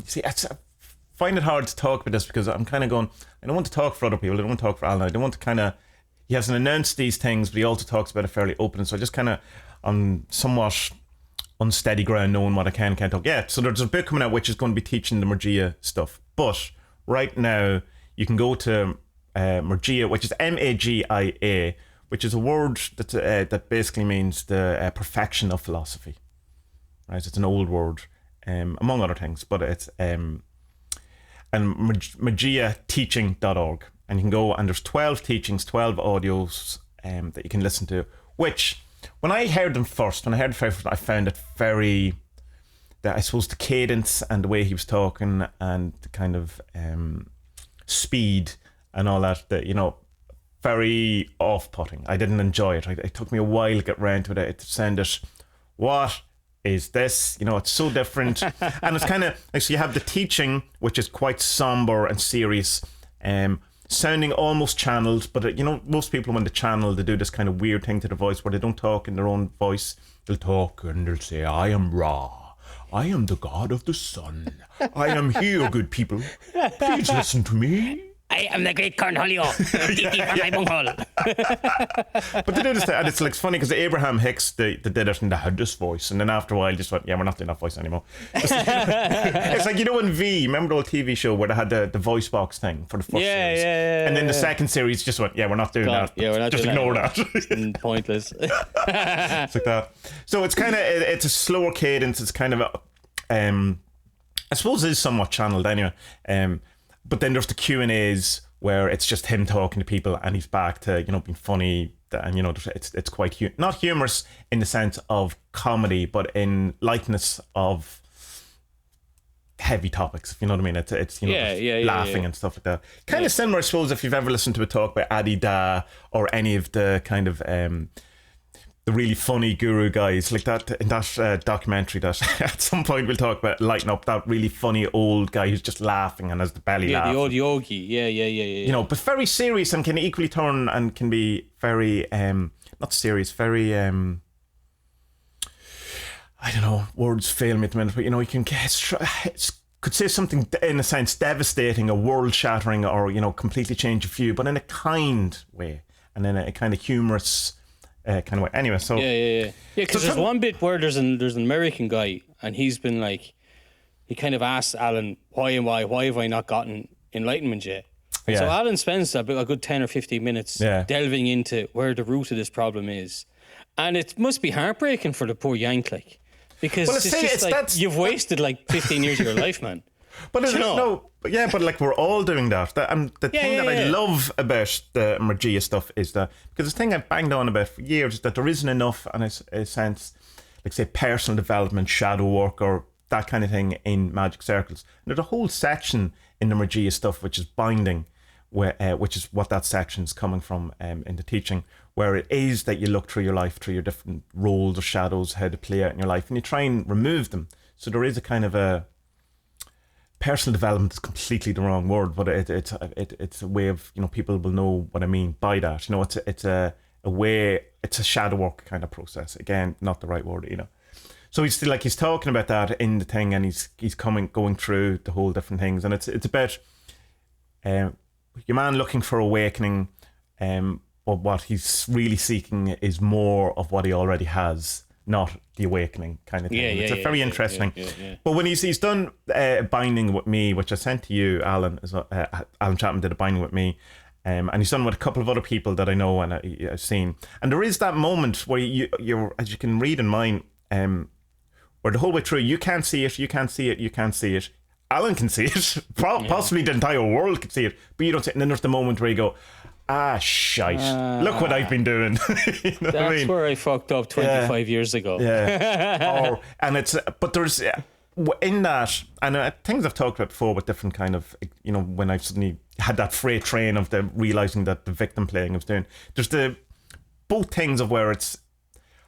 See, I find it hard to talk about this because I'm kind of going, I don't want to talk for other people. I don't want to talk for Alan. I don't want to kind of. He hasn't announced these things, but he also talks about it fairly open. So I just kind of, on somewhat unsteady ground, knowing what I can't talk. Yeah, so there's a book coming out which is going to be teaching the Magia stuff. But right now, you can go to Magia, which is Magia, which is a word that basically means the perfection of philosophy. Right, it's an old word, among other things, but it's and magiateaching.org. And you can go, and there's 12 teachings, 12 audios that you can listen to, which, when I heard them first, I found it very, I suppose the cadence and the way he was talking and the kind of speed and all that very off-putting. I didn't enjoy it. It took me a while to get round to it, to send it. What is this? You know, it's so different. And it's kind of like, so you have the teaching, which is quite somber and serious, sounding almost channeled, but you know, most people when they channel, they do this kind of weird thing to the voice where they don't talk in their own voice. They'll talk and they'll say, I am Ra. I am the god of the sun. I am here, good people. Please listen to me. I am the great Cornholio. My bunghole. But they do this, and it's like funny because Abraham Hicks, they did it and they had this voice, and then after a while, just went, yeah, we're not doing that voice anymore. It's like, you know, in V, remember the old TV show where they had the voice box thing for the first series, and then the second series just went, yeah, we're not doing that. Yeah, we're not just doing ignore that. Pointless. It's like that. So it's kind of it's a slower cadence. It's kind of I suppose it is somewhat channeled anyway. But then there's the Q&As where it's just him talking to people and he's back to, you know, being funny, and, you know, it's quite not humorous in the sense of comedy, but in lightness of heavy topics, if you know what I mean. It's you know, laughing and stuff like that. Kind of similar, I suppose, if you've ever listened to a talk by Adi Da or any of the kind of the really funny guru guys, like that in that documentary that at some point we'll talk about, Lighten Up, that really funny old guy who's just laughing and has the belly laugh. The old yogi. Yeah. You know, but very serious and can equally turn and can be very not serious, very I don't know, words fail me at the minute, but you know, you can could say something in a sense devastating or world shattering or, you know, completely change your view, but in a kind way and in a kind of humorous kind of way. Anyway, so because there's one bit where there's an American guy and he's been like, he kind of asked Alan, why have I not gotten enlightenment yet? So Alan spends a good 10 or 15 minutes delving into where the root of this problem is, and it must be heartbreaking for the poor Yank, like, because you've wasted like 15 years of your life, man. But but like we're all doing that. And the thing that I love about the Magia stuff is that, because the thing I've banged on about for years is that there isn't enough, in a sense, like say personal development, shadow work, or that kind of thing in magic circles. And there's a whole section in the Magia stuff which is binding, which is what that section's coming from in the teaching, where it is that you look through your life, through your different roles or shadows, how to play out in your life, and you try and remove them. So there is a kind of a personal development is completely the wrong word, but it's a way of, you know, people will know what I mean by that. You know, it's a way, it's a shadow work kind of process. Again, not the right word, you know. So he's talking about that in the thing, and he's going through the whole different things, and it's about your man looking for awakening, but what he's really seeking is more of what he already has, not the awakening kind of thing. It's a very interesting. But when he's done binding with me, which I sent to you, Alan, Alan Chapman did a binding with me, and he's done with a couple of other people that I know and I've seen. And there is that moment where you're, as you can read in mine, where the whole way through you can't see it, you can't see it, you can't see it. Alan can see it, possibly the entire world can see it, but you don't see it. And then there's the moment where you go, shite, look what I've been doing. You know that's what I mean? Where I fucked up 25 years ago. But there's in that, and things I've talked about before with different kind of, you know, when I've suddenly had that freight train of the realizing that the victim playing I was doing, there's the both things of where it's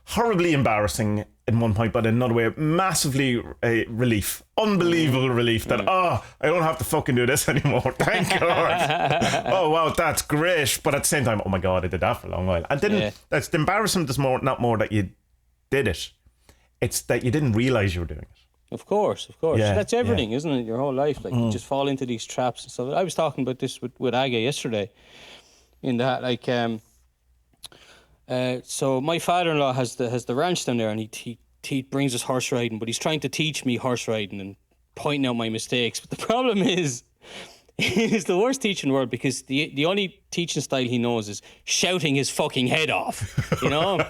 horribly embarrassing in one point, but in another way massively relief, unbelievable relief that I don't have to fucking do this anymore, thank God. Oh wow, that's great. But at the same time, oh my God, I did that for a long while. I didn't. That's the embarrassment is not more that you did it, it's that you didn't realize you were doing it. Of course. That's everything, isn't it? Your whole life, like you just fall into these traps and stuff. I was talking about this with Aga yesterday, in that like so my father-in-law has the ranch down there, and he brings us horse riding, but he's trying to teach me horse riding and pointing out my mistakes. But the problem is, he's the worst teacher in the world, because the only teaching style he knows is shouting his fucking head off, you know.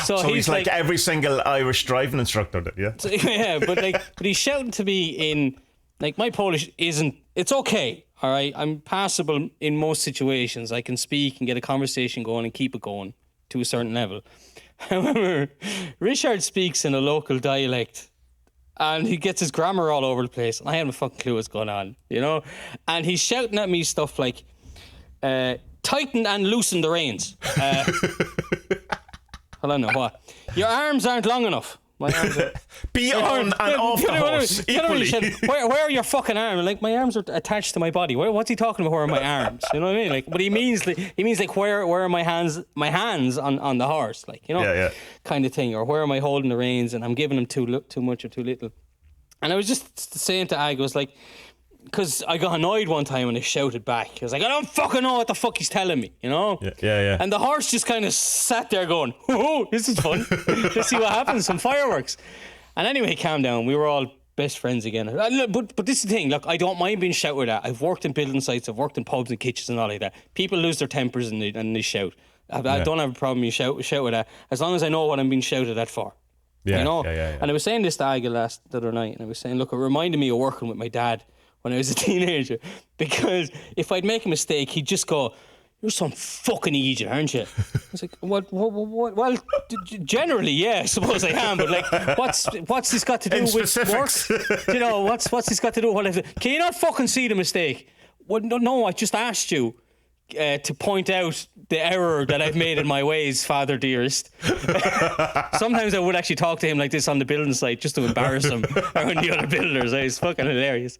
So he's like every single Irish driving instructor did, yeah. So, yeah, but he's shouting to me in, like, my Polish isn't. It's okay, all right. I'm passable in most situations. I can speak and get a conversation going and keep it going to a certain level. However, Richard speaks in a local dialect and he gets his grammar all over the place, and I haven't a fucking clue what's going on, you know. And he's shouting at me stuff like, tighten and loosen the reins. Hold on now, what? Your arms aren't long enough. My arms are... Be on and off the horse equally. Where are your fucking arms? Like, my arms are attached to my body. What's he talking about? Where are my arms? You know what I mean? Like, but he means like where are my hands on the horse? Like, you know, kind of thing. Or where am I holding the reins? And I'm giving him too much or too little. And I was just saying to Ag, I was like, because I got annoyed one time and I shouted back. I was like, I don't fucking know what the fuck he's telling me, you know? Yeah. And the horse just kind of sat there going, oh, this is fun. Let's see what happens, some fireworks. And anyway, calm down. We were all best friends again. But this is the thing, look, I don't mind being shouted at. I've worked in building sites, I've worked in pubs and kitchens and all like that. People lose their tempers and they shout. I don't have a problem being shouted at, as long as I know what I'm being shouted at for. Yeah, you know? Yeah. And I was saying this to Aga the other night, and I was saying, look, it reminded me of working with my dad when I was a teenager, because if I'd make a mistake, he'd just go, "You're some fucking idiot, aren't you?" I was like, "What? Well, generally, yeah, I suppose I am, but like, what's this got to do with work? You know, what's this got to do with what? Can you not fucking see the mistake?" Well, no, I just asked you to point out the error that I've made in my ways, Father dearest. Sometimes I would actually talk to him like this on the building site just to embarrass him around the other builders. It's fucking hilarious.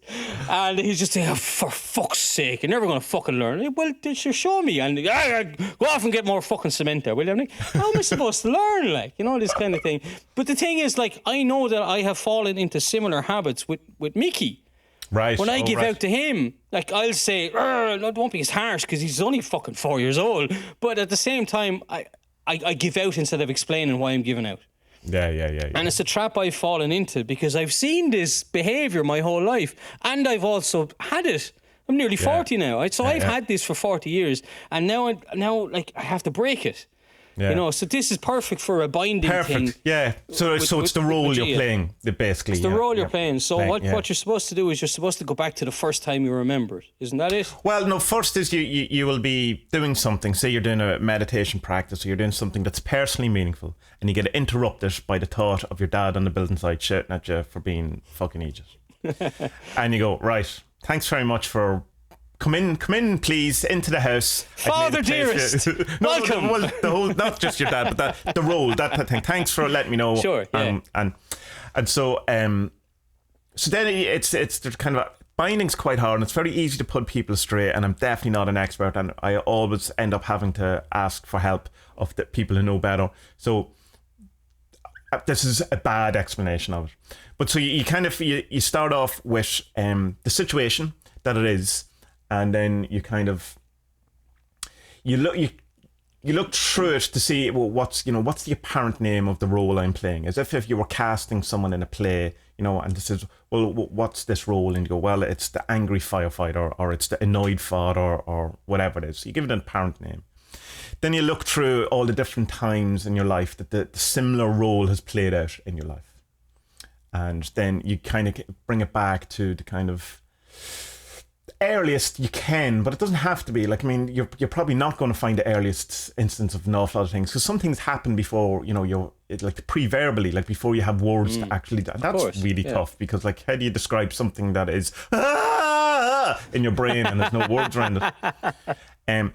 And he's just saying, oh, for fuck's sake, you're never going to fucking learn. Well, show me. And go off and get more fucking cement there, will you? I'm like, how am I supposed to learn? Like, you know, this kind of thing. But the thing is, like, I know that I have fallen into similar habits with Mickey. Right. When I give out to him, like, I'll say, don't be as harsh, because he's only fucking 4 years old. But at the same time, I give out instead of explaining why I'm giving out. Yeah. And it's a trap I've fallen into, because I've seen this behaviour my whole life, and I've also had it. I'm nearly 40 now, so I've had this for 40 years, and now like, I have to break it. Yeah. You know, so this is perfect for a binding thing. Yeah. So it's the role you're playing, basically. It's the role you're playing. So what you're supposed to do is you're supposed to go back to the first time you remember it. Isn't that it? Well, no, first is you will be doing something. Say you're doing a meditation practice, or you're doing something that's personally meaningful, and you get interrupted by the thought of your dad on the building site shouting at you for being fucking idiot. And you go, right, thanks very much for... Come in, please, into the house. Father dearest, welcome. Well, the whole, not just your dad, but the role, that thing. Thanks for letting me know. Sure, yeah. And so then it's kind of binding's quite hard, and it's very easy to put people astray. And I'm definitely not an expert, and I always end up having to ask for help of the people who know better. So this is a bad explanation of it. But so you kind of you start off with the situation that it is. And then you kind of you look through it to see, well, what's the apparent name of the role I'm playing, as if you were casting someone in a play, you know, and this is, well, what's this role? And you go, well, it's the angry firefighter, or it's the annoyed father, or whatever it is. So you give it an apparent name. Then you look through all the different times in your life that the similar role has played out in your life, and then you kind of bring it back to the kind of earliest you can, but it doesn't have to be. Like, I mean, you're probably not going to find the earliest instance of an awful lot of things, because some things happen before, you know, like pre-verbally, like before you have words to actually. That's really tough, because, like, how do you describe something that is in your brain and there's no words around it?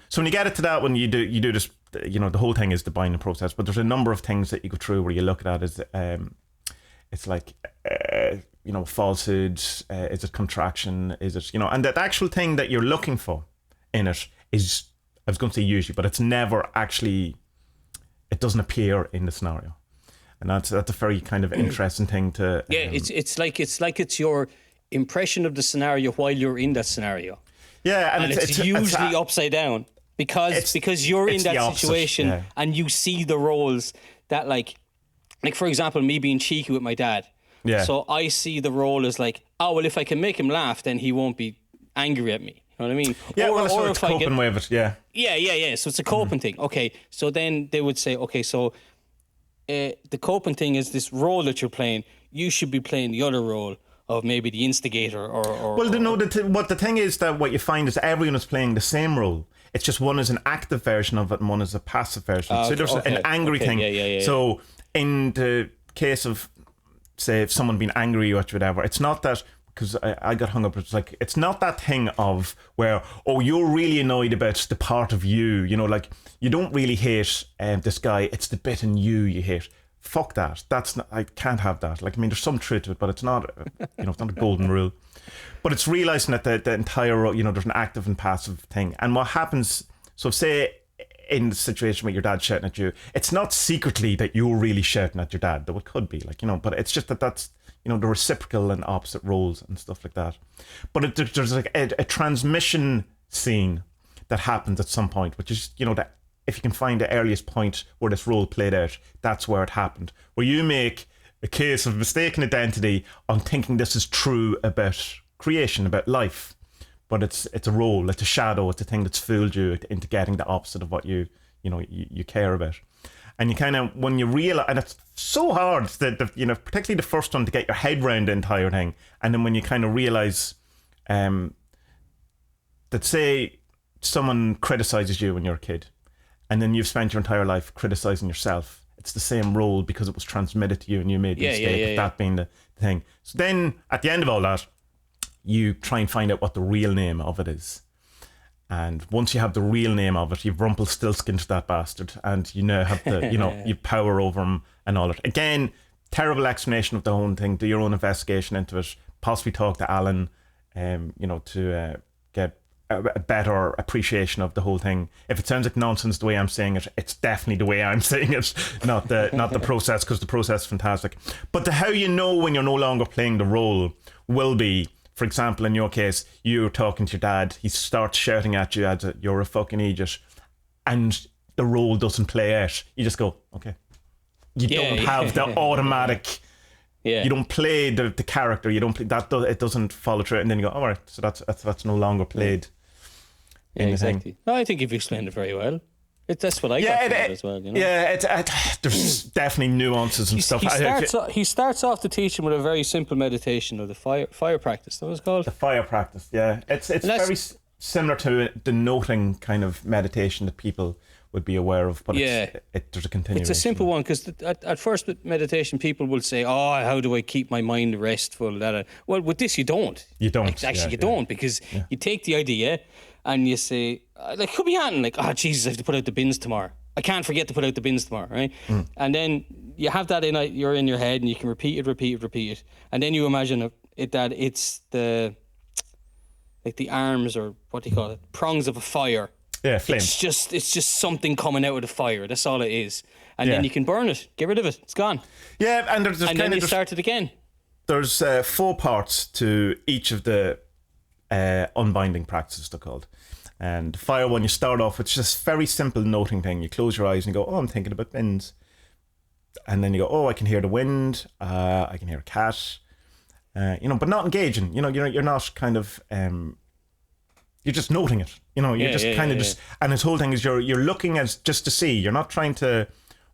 So when you get it to that, when you do this, you know, the whole thing is the binding process. But there's a number of things that you go through where you look at it as it's like. You know, falsehood, is it contraction, is it, you know, and that actual thing that you're looking for in it is, I was going to say usually, but it's never actually, it doesn't appear in the scenario. And that's a very kind of interesting thing to... it's like it's your impression of the scenario while you're in that scenario. Yeah, and it's usually upside down, because you're in that situation and you see the roles that, like for example, me being cheeky with my dad. Yeah. So I see the role as like, oh, well, if I can make him laugh, then he won't be angry at me. You know what I mean? Yeah, or it's coping with it, yeah. Yeah. So it's a coping thing. Okay, so then they would say, okay, so the coping thing is this role that you're playing. You should be playing the other role of maybe the instigator or well, what the thing is, that what you find is everyone is playing the same role. It's just one is an active version of it and one is a passive version. So there's an angry thing. Yeah. So in the case of, say, if someone being angry or whatever, it's not that we're because I got hung up. It's like, it's not that thing of where, oh, you're really annoyed about the part of you, you know, like you don't really hate this guy. It's the bit in you hate. Fuck that. That's not, I can't have that. Like, I mean, there's some truth to it, but it's not, you know, it's not a golden rule. But it's realizing that the entire, you know, there's an active and passive thing. And what happens, so say in the situation where your dad's shouting at you, it's not secretly that you're really shouting at your dad, though it could be, like, you know, but it's just that's, you know, the reciprocal and opposite roles and stuff like that. But there's like a transmission scene that happens at some point, which is, you know, that if you can find the earliest point where this role played out, that's where it happened. Where you make a case of mistaken identity on thinking this is true about creation, about life. But it's a role, it's a shadow, it's a thing that's fooled you into getting the opposite of what you care about. And you kind of, when you realize, and it's so hard, that you know, particularly the first one, to get your head around the entire thing. And then when you kind of realize that, say someone criticizes you when you're a kid, and then you've spent your entire life criticizing yourself, it's the same role because it was transmitted to you and you made the mistake of that being the thing. So then at the end of all that, you try and find out what the real name of it is. And once you have the real name of it, you've Rumpelstiltskin to that bastard, and you now have the, you know, you power over him and all that. Again, terrible explanation of the whole thing. Do your own investigation into it. Possibly talk to Alan, you know, to get a better appreciation of the whole thing. If it sounds like nonsense the way I'm saying it, it's definitely the way I'm saying it, not the process, because the process is fantastic. But the how you know when you're no longer playing the role will be, for example, in your case, you're talking to your dad, he starts shouting at you as you're a fucking idiot, and the role doesn't play out. You just go, okay. You don't have the automatic, you don't play the character, you don't play that, it doesn't follow through, and then you go, all right, so that's no longer played. Yeah, exactly. No, I think you've explained it very well. That's what I got from it as well. You know? Yeah, there's definitely nuances and stuff. He starts off the teaching with a very simple meditation of the fire practice. That was called the fire practice. Yeah, it's very similar to the noting kind of meditation that people would be aware of. But there's a continuation. It's a simple one, because at first with meditation, people will say, "Oh, how do I keep my mind restful?" Well, with this, you don't. You don't. Actually, you don't, because you take the idea and you say, like, could be anything, like, oh, Jesus, I have to put out the bins tomorrow. I can't forget to put out the bins tomorrow, right? And then you have that you're in your head, and you can repeat it. And then you imagine that it's the arms, or what do you call it? Prongs of a fire. Yeah, flame. It's just something coming out of the fire. That's all it is. And then you can burn it. Get rid of it. It's gone. Yeah, and then you start it again. There's 4 parts to each of the unbinding practices, they're called. And the fire one, you start off with just very simple noting thing. You close your eyes and you go, oh, I'm thinking about bins. And then you go, oh, I can hear the wind. I can hear a cat. You know, but not engaging. You know, you're not kind of... you're just noting it. You know, you're just and his whole thing is you're looking as just to see. You're not trying to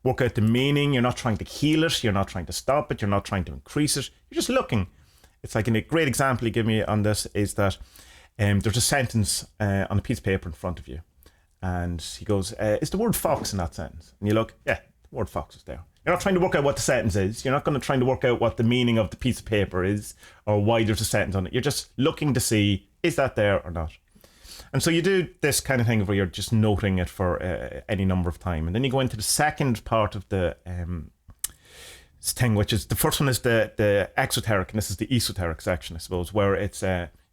work out the meaning. You're not trying to heal it. You're not trying to stop it. You're not trying to increase it. You're just looking. It's like, a great example he gave me on this is that there's a sentence on a piece of paper in front of you, and he goes, is the word fox in that sentence? And you look, yeah, the word fox is there. You're not trying to work out what the sentence is. You're not going to try to work out what the meaning of the piece of paper is, or why there's a sentence on it. You're just looking to see, is that there or not? And so you do this kind of thing where you're just noting it for any number of time. And then you go into the second part of the thing, which is, the first one is the exoteric, and this is the esoteric section, I suppose, where it's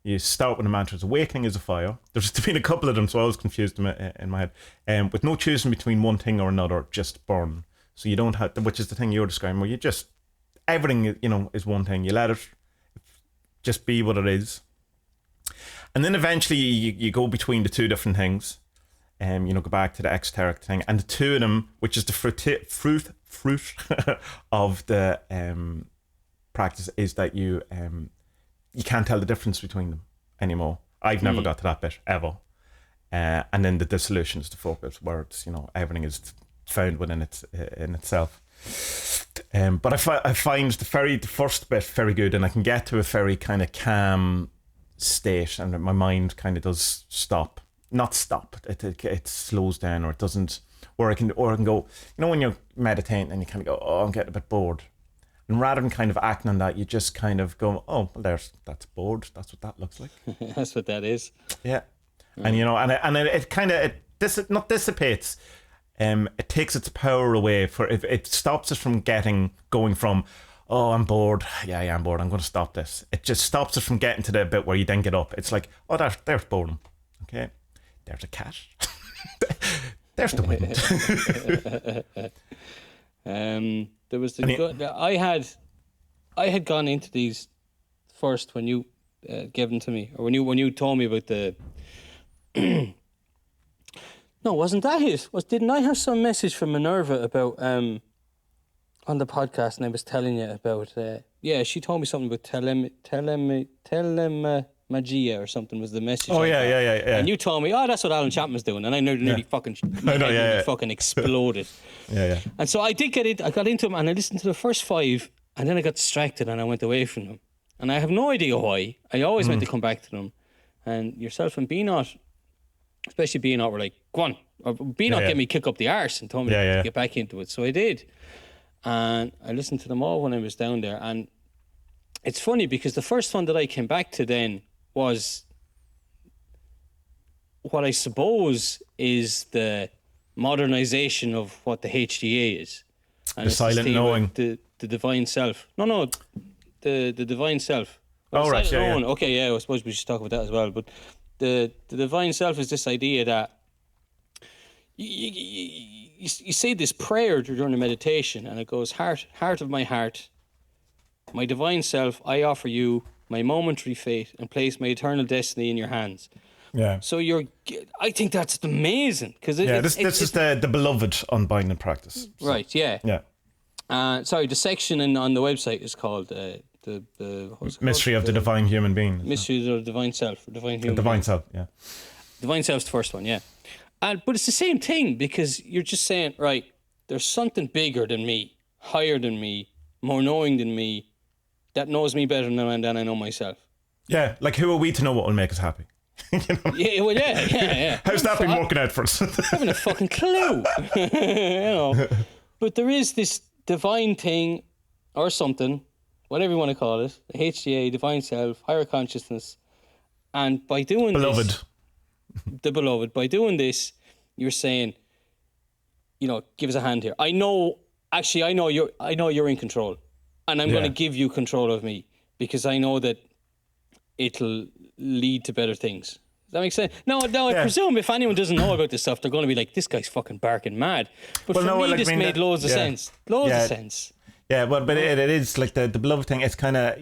you start with the mantra's awakening is a fire. There's been a couple of them, so I was confused in my head. With no choosing between one thing or another, just burn. So you don't have, which is the thing you're describing, where you just, everything, you know, is one thing. You let it just be what it is. And then eventually you go between the two different things. You know, go back to the exoteric thing. And the two of them, which is the fruit of the practice, is that you can't tell the difference between them anymore. I've never got to that bit, ever. And then the dissolution is the focus, where it's, you know, everything is found within in itself. But I find the first bit very good, and I can get to a very kind of calm state, and my mind kind of does stop. Not stop. It slows down, or it doesn't. Or I can go. You know, when you're meditating and you kind of go, oh, I'm getting a bit bored. And rather than kind of acting on that, you just kind of go, oh, well, that's bored. That's what that looks like. That's what that is. Yeah. And, you know, and it kind of, not dissipates. It takes its power away. It stops us from going from, oh, I'm bored. Yeah, I'm bored. I'm going to stop this. It just stops us from getting to the bit where you then get up. It's like, oh, there's boredom. Okay. There's a cat. There's the wind. There was I had gone into these first when you gave them to me, or when you told me about the. No, wasn't that it? Didn't I have some message from Minerva about on the podcast, and I was telling you about she told me something about Magia or something was the message. Oh yeah. And you told me, that's what Alan Chapman's doing, and I nearly fucking fucking exploded. Yeah. And so I did I got into them, and I listened to the first 5, and then I got distracted and I went away from them. And I have no idea why. I always meant to come back to them. And yourself and Beanot, especially Beanot, were like, go on. Or Beanot gave me a kick up the arse and told me to get back into it. So I did. And I listened to them all when I was down there. And it's funny because the first one that I came back to then was what I suppose is the modernization of what the HDA is. And the silent knowing. The divine self. No, the divine self. Well, right, Okay, I suppose we should talk about that as well. But the divine self is this idea that you say this prayer during a meditation, and it goes, heart of my heart, my divine self, I offer you my momentary fate and place my eternal destiny in your hands. Yeah. So I think that's amazing because this is the beloved unbinding practice. So. Right. Yeah. Yeah. Sorry, the section on the website is called the Mystery of the Divine Human Being. Mystery of the Divine Self, or Divine Human. Divine Self. Yeah. Divine Self's the first one. Yeah. But it's the same thing because you're just saying, right, there's something bigger than me, higher than me, more knowing than me, that knows me better than I know myself. Yeah, like who are we to know what will make us happy? You know? Yeah. How's that been working out for us? I haven't a fucking clue. But there is this divine thing or something, whatever you want to call it, the HDA, divine self, higher consciousness, and by doing this, the beloved, by doing this, you're saying, give us a hand here. I know you're in control, and I'm going to give you control of me because I know that it'll lead to better things. Does that make sense? No, I presume if anyone doesn't know about this stuff, they're going to be like, this guy's fucking barking mad. But this made loads of sense. Loads of sense. Yeah, but it is like the beloved thing. It's kind of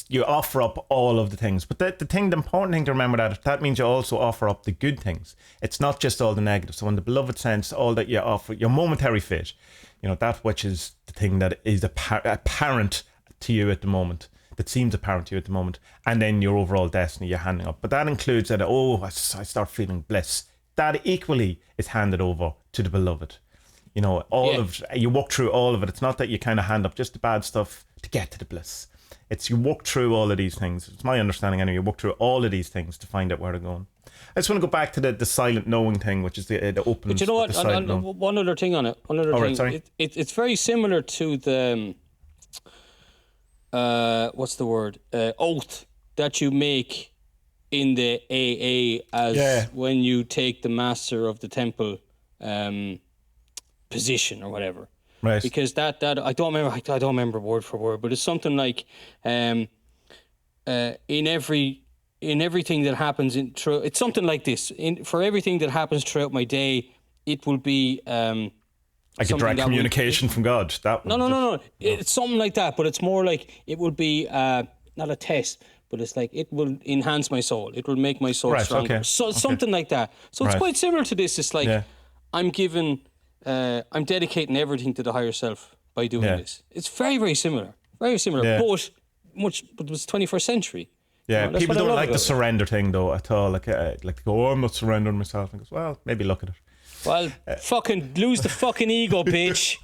you offer up all of the things, but the important thing to remember that means you also offer up the good things. It's not just all the negatives. So in the beloved sense, all that you offer, your momentary fate, that which is the thing that is apparent to you at the moment, that seems apparent to you at the moment, and then your overall destiny you're handing up. But that includes that. I start feeling bliss. That equally is handed over to the beloved. You walk through all of it. It's not that you kind of hand up just the bad stuff to get to the bliss. It's you walk through all of these things. It's my understanding anyway. You walk through all of these things to find out where they're going. I just want to go back to the silent knowing thing, which is the open. But you know what? One other thing on it. Right, sorry. It's very similar to the what's the word? Oath that you make in the AA as when you take the master of the temple position or whatever. Right. Because that I don't remember word for word, but it's something like in everything that happens it's something like this. For everything that happens throughout my day, it will be like a direct communication from God. That one. No. It's something like that, but it's more like it will be not a test, but it's like it will enhance my soul. It will make my soul stronger. Okay. So something like that. So it's quite similar to this. It's like I'm dedicating everything to the higher self by doing this. It's very, very similar. Very similar. Yeah. But it was 21st century. Yeah, people don't like the surrender thing though at all. Like to go, I'm not surrendering myself. And goes, well, maybe look at it. Well, fucking lose the fucking ego, bitch.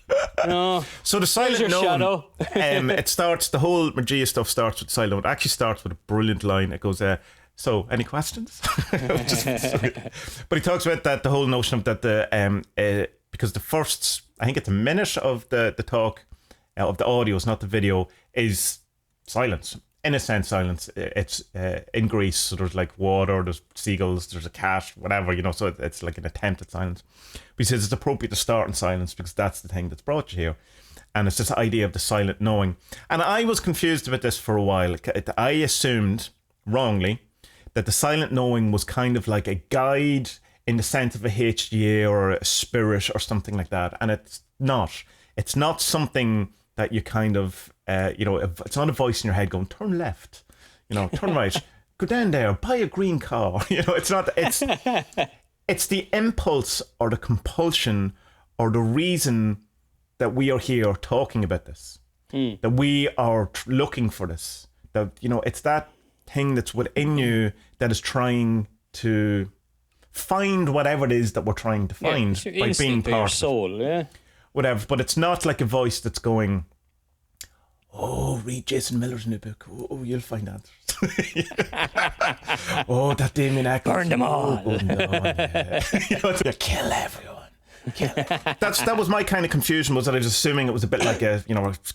So the silent knowing, it starts, the whole Magia stuff starts with silent. It actually starts with a brilliant line. It goes, so any questions? But he talks about that, the whole notion of that because the first, I think it's a minute of the talk, of the audios, not the video, is silence. In a sense, silence. It's in Greece, so there's like water, there's seagulls, there's a cat, whatever, you know, so it's like an attempt at silence. But he says it's appropriate to start in silence because that's the thing that's brought you here. And it's this idea of the silent knowing. And I was confused about this for a while. I assumed, wrongly, that the silent knowing was kind of like a guide in the sense of a HGA or a spirit or something like that. And it's not. It's not something that you kind of, it's not a voice in your head going, turn left, turn right, go down there, buy a green car. It's not, it's the impulse or the compulsion or the reason that we are here talking about this, that we are looking for this, that, it's that thing that's within you that is trying to find whatever it is that we're trying to find by being part of your soul, whatever. But it's not like a voice that's going, oh, read Jason Miller's new book. Oh, you'll find answers. Oh, that Damien Eccles. Burn them all. Oh, no, yeah. Kill everyone. That was my kind of confusion, was that I was assuming it was a bit like a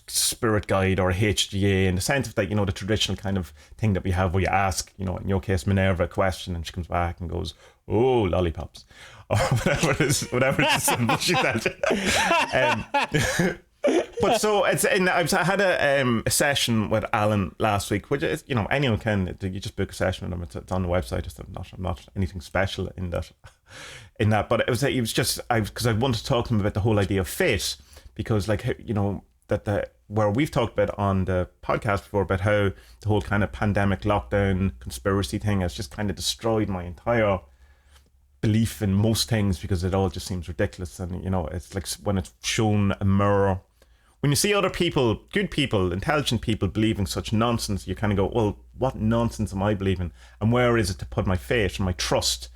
spirit guide or a HGA in the sense of that, the traditional kind of thing that we have where you ask, in your case, Minerva a question and she comes back and goes, oh, lollipops, or whatever it is the symbol she said. But so I had a session with Alan last week, which is, anyone can, you just book a session with him. It's on the website. I'm not anything special in that. But it was because I wanted to talk to him about the whole idea of fate, because where we've talked about on the podcast before about how the whole kind of pandemic lockdown conspiracy thing has just kind of destroyed my entire belief in most things, because it all just seems ridiculous. And it's like when it's shown a mirror, when you see other people, good people, intelligent people believing such nonsense, you kind of go, well, what nonsense am I believing, and where is it to put my faith and my trust?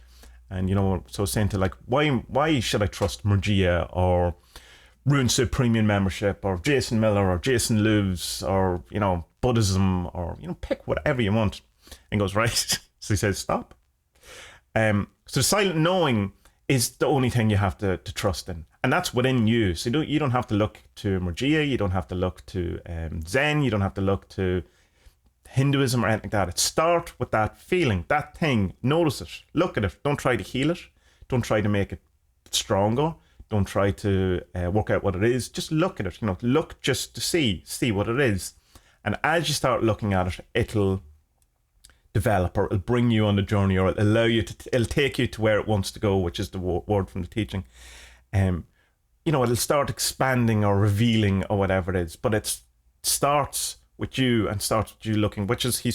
And so saying to why should I trust Magia or RuneSoup Premium membership or Jason Miller or Jason Lives or Buddhism or pick whatever you want. And goes, right. So he says, stop. So silent knowing is the only thing you have to trust in, and that's within you. So you don't have to look to Magia, you don't have to look to Zen, you don't have to look to Hinduism or anything like that. It start with that feeling, that thing. Notice it, look at it. Don't try to heal it. Don't try to make it stronger. Don't try to work out what it is. Just look at it. Look just to see what it is. And as you start looking at it, it'll develop, or it'll bring you on the journey, or it'll allow you to. It'll take you to where it wants to go, which is the word from the teaching. It'll start expanding or revealing or whatever it is. But it starts with you and starts with you looking, which is he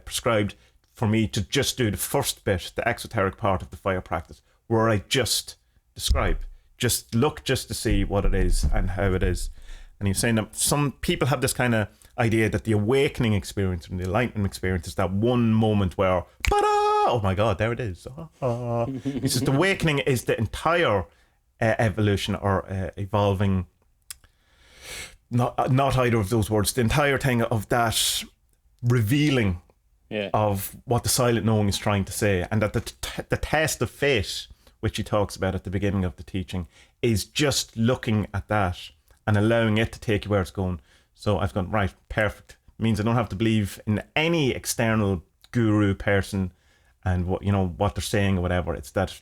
prescribed for me to just do the first bit, the exoteric part of the fire practice, where I just describe, just look just to see what it is and how it is. And he's saying that some people have this kind of idea that the awakening experience and the enlightenment experience is that one moment where, oh my God, there it is. He says the awakening is the entire evolution or evolving. Not either of those words. The entire thing of that revealing of what the silent knowing is trying to say, and that the test of fate, which he talks about at the beginning of the teaching, is just looking at that and allowing it to take you where it's going. So I've gone, right, perfect. It means I don't have to believe in any external guru person and what they're saying or whatever. It's that.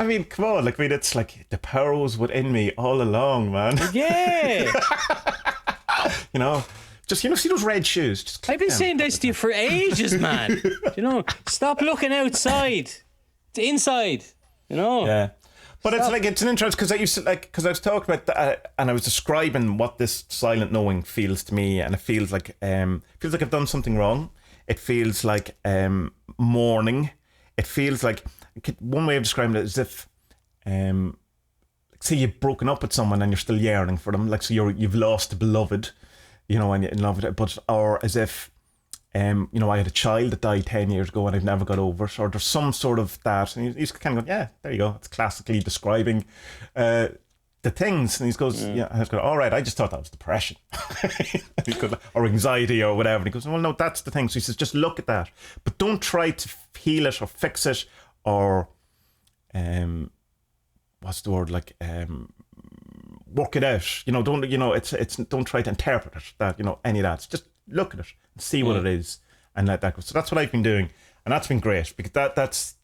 I mean, come on, it's like the power was within me all along, man. Yeah. Just, see those red shoes? Just I've been saying this to you for ages, man. Stop looking outside. It's inside, Yeah. But it's an interest, because I used to, because I was talking about that, and I was describing what this silent knowing feels to me, and it feels like I've done something wrong. It feels like mourning. It feels like, one way of describing it is if, say you've broken up with someone and you're still yearning for them, so you've lost a beloved, and you're in love with it, but, or as if, I had a child that died 10 years ago and I've never got over it, or there's some sort of that, and he's kind of going, yeah, there you go, it's classically describing the things, and he goes, and I was going, all right, I just thought that was depression, or anxiety or whatever, and he goes, well, no, that's the thing. So he says, just look at that, but don't try to heal it or fix it, or what's the word, work it out. Don't it's don't try to interpret it. That any of that. Just look at it and see what it is, and let that go. So that's what I've been doing, and that's been great because that's.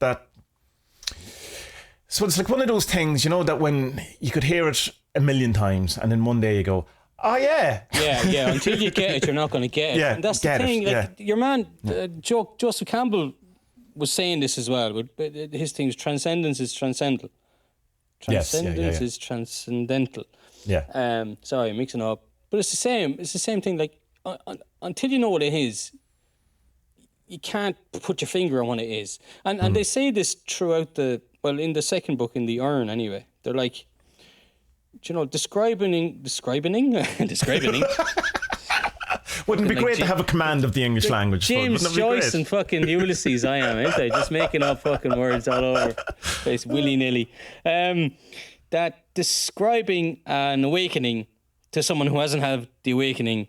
So it's like one of those things, that when you could hear it a million times, and then one day you go, oh yeah, yeah. Until you get it, you're not going to get it. Yeah, and that's the thing. Your man, Joseph Campbell, was saying this as well. But his thing is transcendence is transcendental. Transcendence is transcendental. Yeah. Sorry, mixing up. But it's the same. It's the same thing. Like until you know what it is, you can't put your finger on what it is. And they say this throughout in the second book, in the Urn anyway. They're like, describing. Wouldn't it be great to have a command of the English language? James Joyce and fucking Ulysses I am, ain't I? Just making up fucking words all over place, willy-nilly. That describing an awakening to someone who hasn't had the awakening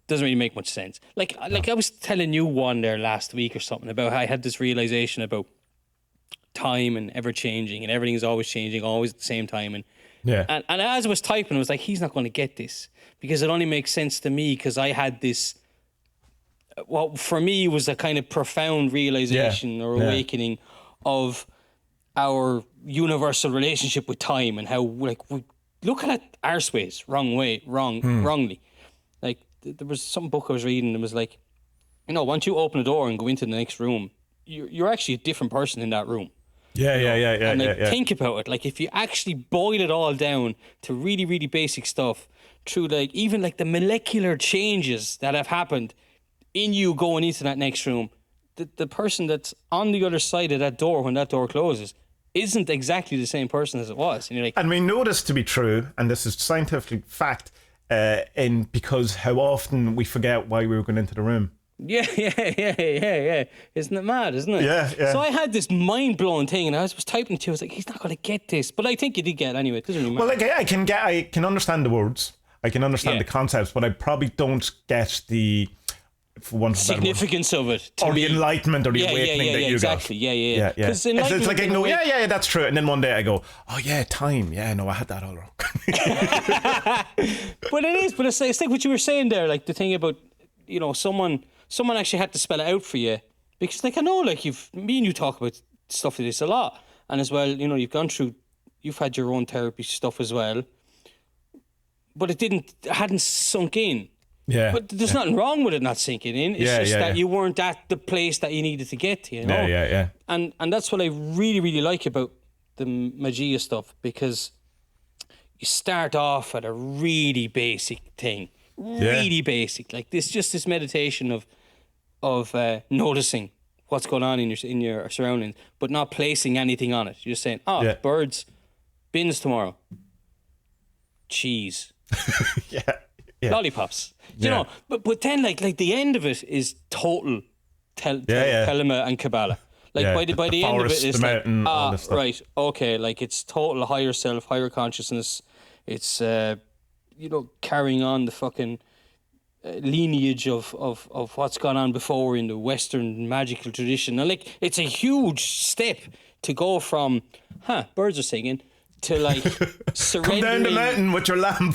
doesn't really make much sense. Like I was telling you one there last week or something about how I had this realization about time and ever-changing, and everything is always changing, always at the same time. And as I was typing, I was like, he's not going to get this because it only makes sense to me because I had this, what for me was a kind of profound realization or awakening of our universal relationship with time and how we look at it arseways, wrongly. Like there was some book I was reading and it was like, once you open a door and go into the next room, you're actually a different person in that room. And think about it. Like if you actually boil it all down to really, really basic stuff, through even the molecular changes that have happened in you going into that next room, the person that's on the other side of that door when that door closes isn't exactly the same person as it was. And you're like, and we know this to be true, and this is scientific fact, because how often we forget why we were going into the room. Yeah. Isn't it mad, isn't it? Yeah. So I had this mind-blowing thing, and I was typing to you, I was like, he's not going to get this. But I think you did get it anyway. It doesn't really matter. Well, I can understand the words. I can understand the concepts, but I probably don't get the significance of it. Or the enlightenment or the awakening that you exactly. got. Yeah. It's like I go, that's true. And then one day I go, oh yeah, time. Yeah, no, I had that all wrong. But it is. But it's like what you were saying there, like the thing about, someone actually had to spell it out for you. Because I know, me and you talk about stuff like this a lot. And as well, you've had your own therapy stuff as well. But it hadn't sunk in. Yeah. But there's nothing wrong with it not sinking in. It's just that you weren't at the place that you needed to get to, Yeah. And that's what I really, really like about the Magia stuff, because you start off at a really basic thing. Really basic. Like this meditation of noticing what's going on in your surroundings, but not placing anything on it. You're just saying, birds, bins tomorrow, cheese. Lollipops. But then the end of it is total Telema and Kabbalah. By the end of it, it's mountain, right, okay, it's total higher self, higher consciousness. It's carrying on the fucking lineage of what's gone on before in the Western magical tradition. And it's a huge step to go from birds are singing to surrendering. Come down the mountain with your lamp.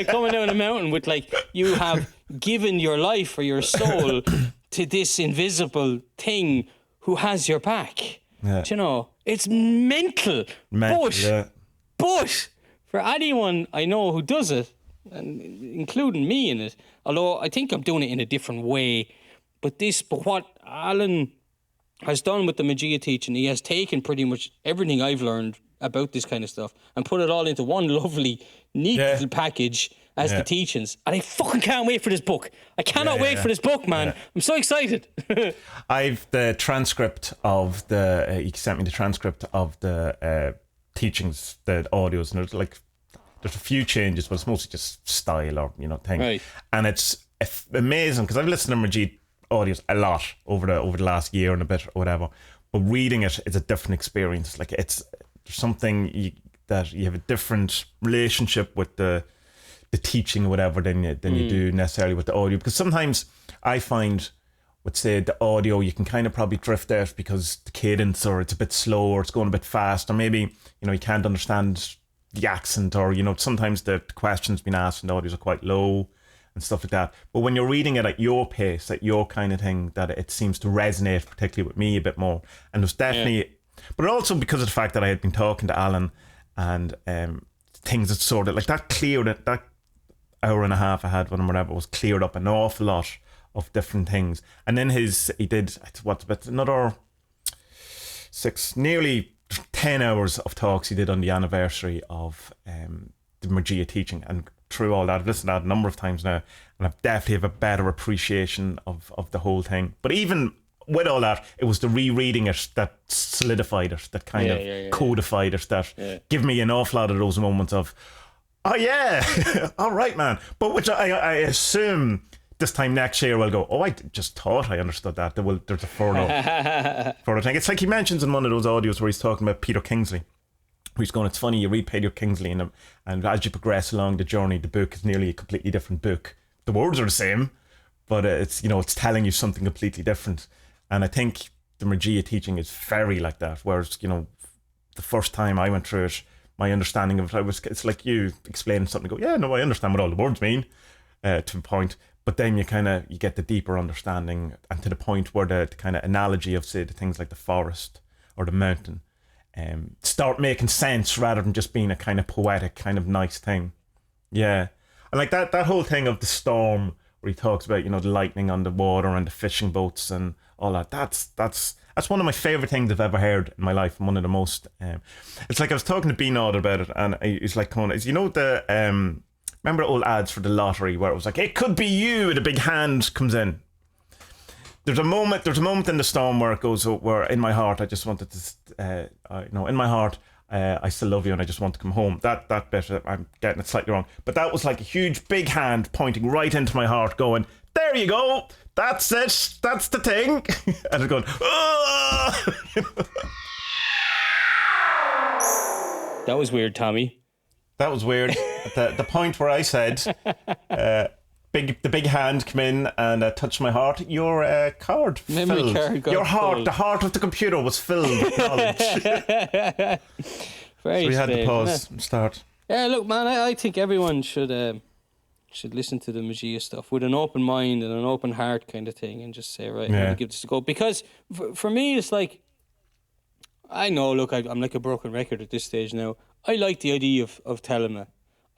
Coming down the mountain with you have given your life or your soul to this invisible thing who has your back. It's mental. But for anyone I know who does it, and including me in it, although I think I'm doing it in a different way, but what Alan has done with the Magia teaching, he has taken pretty much everything I've learned about this kind of stuff and put it all into one lovely, neat little package as the teachings. And I fucking can't wait for this book. I cannot wait for this book, man. Yeah. I'm so excited. I've the transcript of he sent me the transcript of the teachings, the audios, and there's a few changes, but it's mostly just style or thing. Right. And it's amazing because I've listened to Magia audios a lot over the last year and a bit or whatever. But reading it is a different experience. There's something that you have a different relationship with the teaching or whatever than you do necessarily with the audio. Because sometimes I find with say the audio you can kind of probably drift out because the cadence or it's a bit slow or it's going a bit fast or maybe you can't understand the accent, or sometimes the questions being asked and the audios are quite low and stuff like that. But when you're reading it at your pace, at your kind of thing, that it seems to resonate particularly with me a bit more. And there's definitely, but also because of the fact that I had been talking to Alan and things that sort of like that cleared it. That hour and a half I had with him, whatever, was cleared up an awful lot of different things. And then he did another nearly 10 hours of talks he did on the anniversary of the Magia teaching. And through all that, I've listened to that a number of times now, and I definitely have a better appreciation of the whole thing. But even with all that, it was the rereading it that solidified it, that kind of codified it, that give me an awful lot of those moments of, oh yeah, all right, man. But which I assume this time next year we'll go, oh, I just thought I understood that. There's a further thing. It's like he mentions in one of those audios where he's talking about Peter Kingsley. He's going, it's funny, you read Peter Kingsley and as you progress along the journey, the book is nearly a completely different book. The words are the same, but it's telling you something completely different. And I think the Magia teaching is very like that. Whereas, the first time I went through it, my understanding of it, it's like you explaining something, go, yeah, no, I understand what all the words mean, to a point. But then you get the deeper understanding, and to the point where the kind of analogy of, say, the things like the forest or the mountain start making sense rather than just being a kind of poetic, kind of nice thing. Yeah. And like that whole thing of the storm, where he talks about, the lightning on the water and the fishing boats and all that. That's one of my favourite things I've ever heard in my life, and one of the most. It's like I was talking to Beanod about it, and he's like, remember old ads for the lottery where it was like, it could be you, and a big hand comes in. There's a moment in the storm where it goes, where in my heart I just wanted to, in my heart I still love you and I just want to come home. That bit, I'm getting it slightly wrong, but that was like a huge big hand pointing right into my heart, going, there you go, that's it, that's the thing. And it's going, oh! That was weird, Tommie. That was weird. the point where I said, the big hand come in and touched my heart. Your card memory filled. Card got your heart, full. The heart of the computer was filled with knowledge. Very so we had to pause strange, and start. Yeah, look, man, I think everyone should listen to the Magia stuff with an open mind and an open heart, kind of thing, and just say, right, I'm gonna give this a go. Because for me, it's like, I know, look, I'm like a broken record at this stage now. I like the idea of Telema.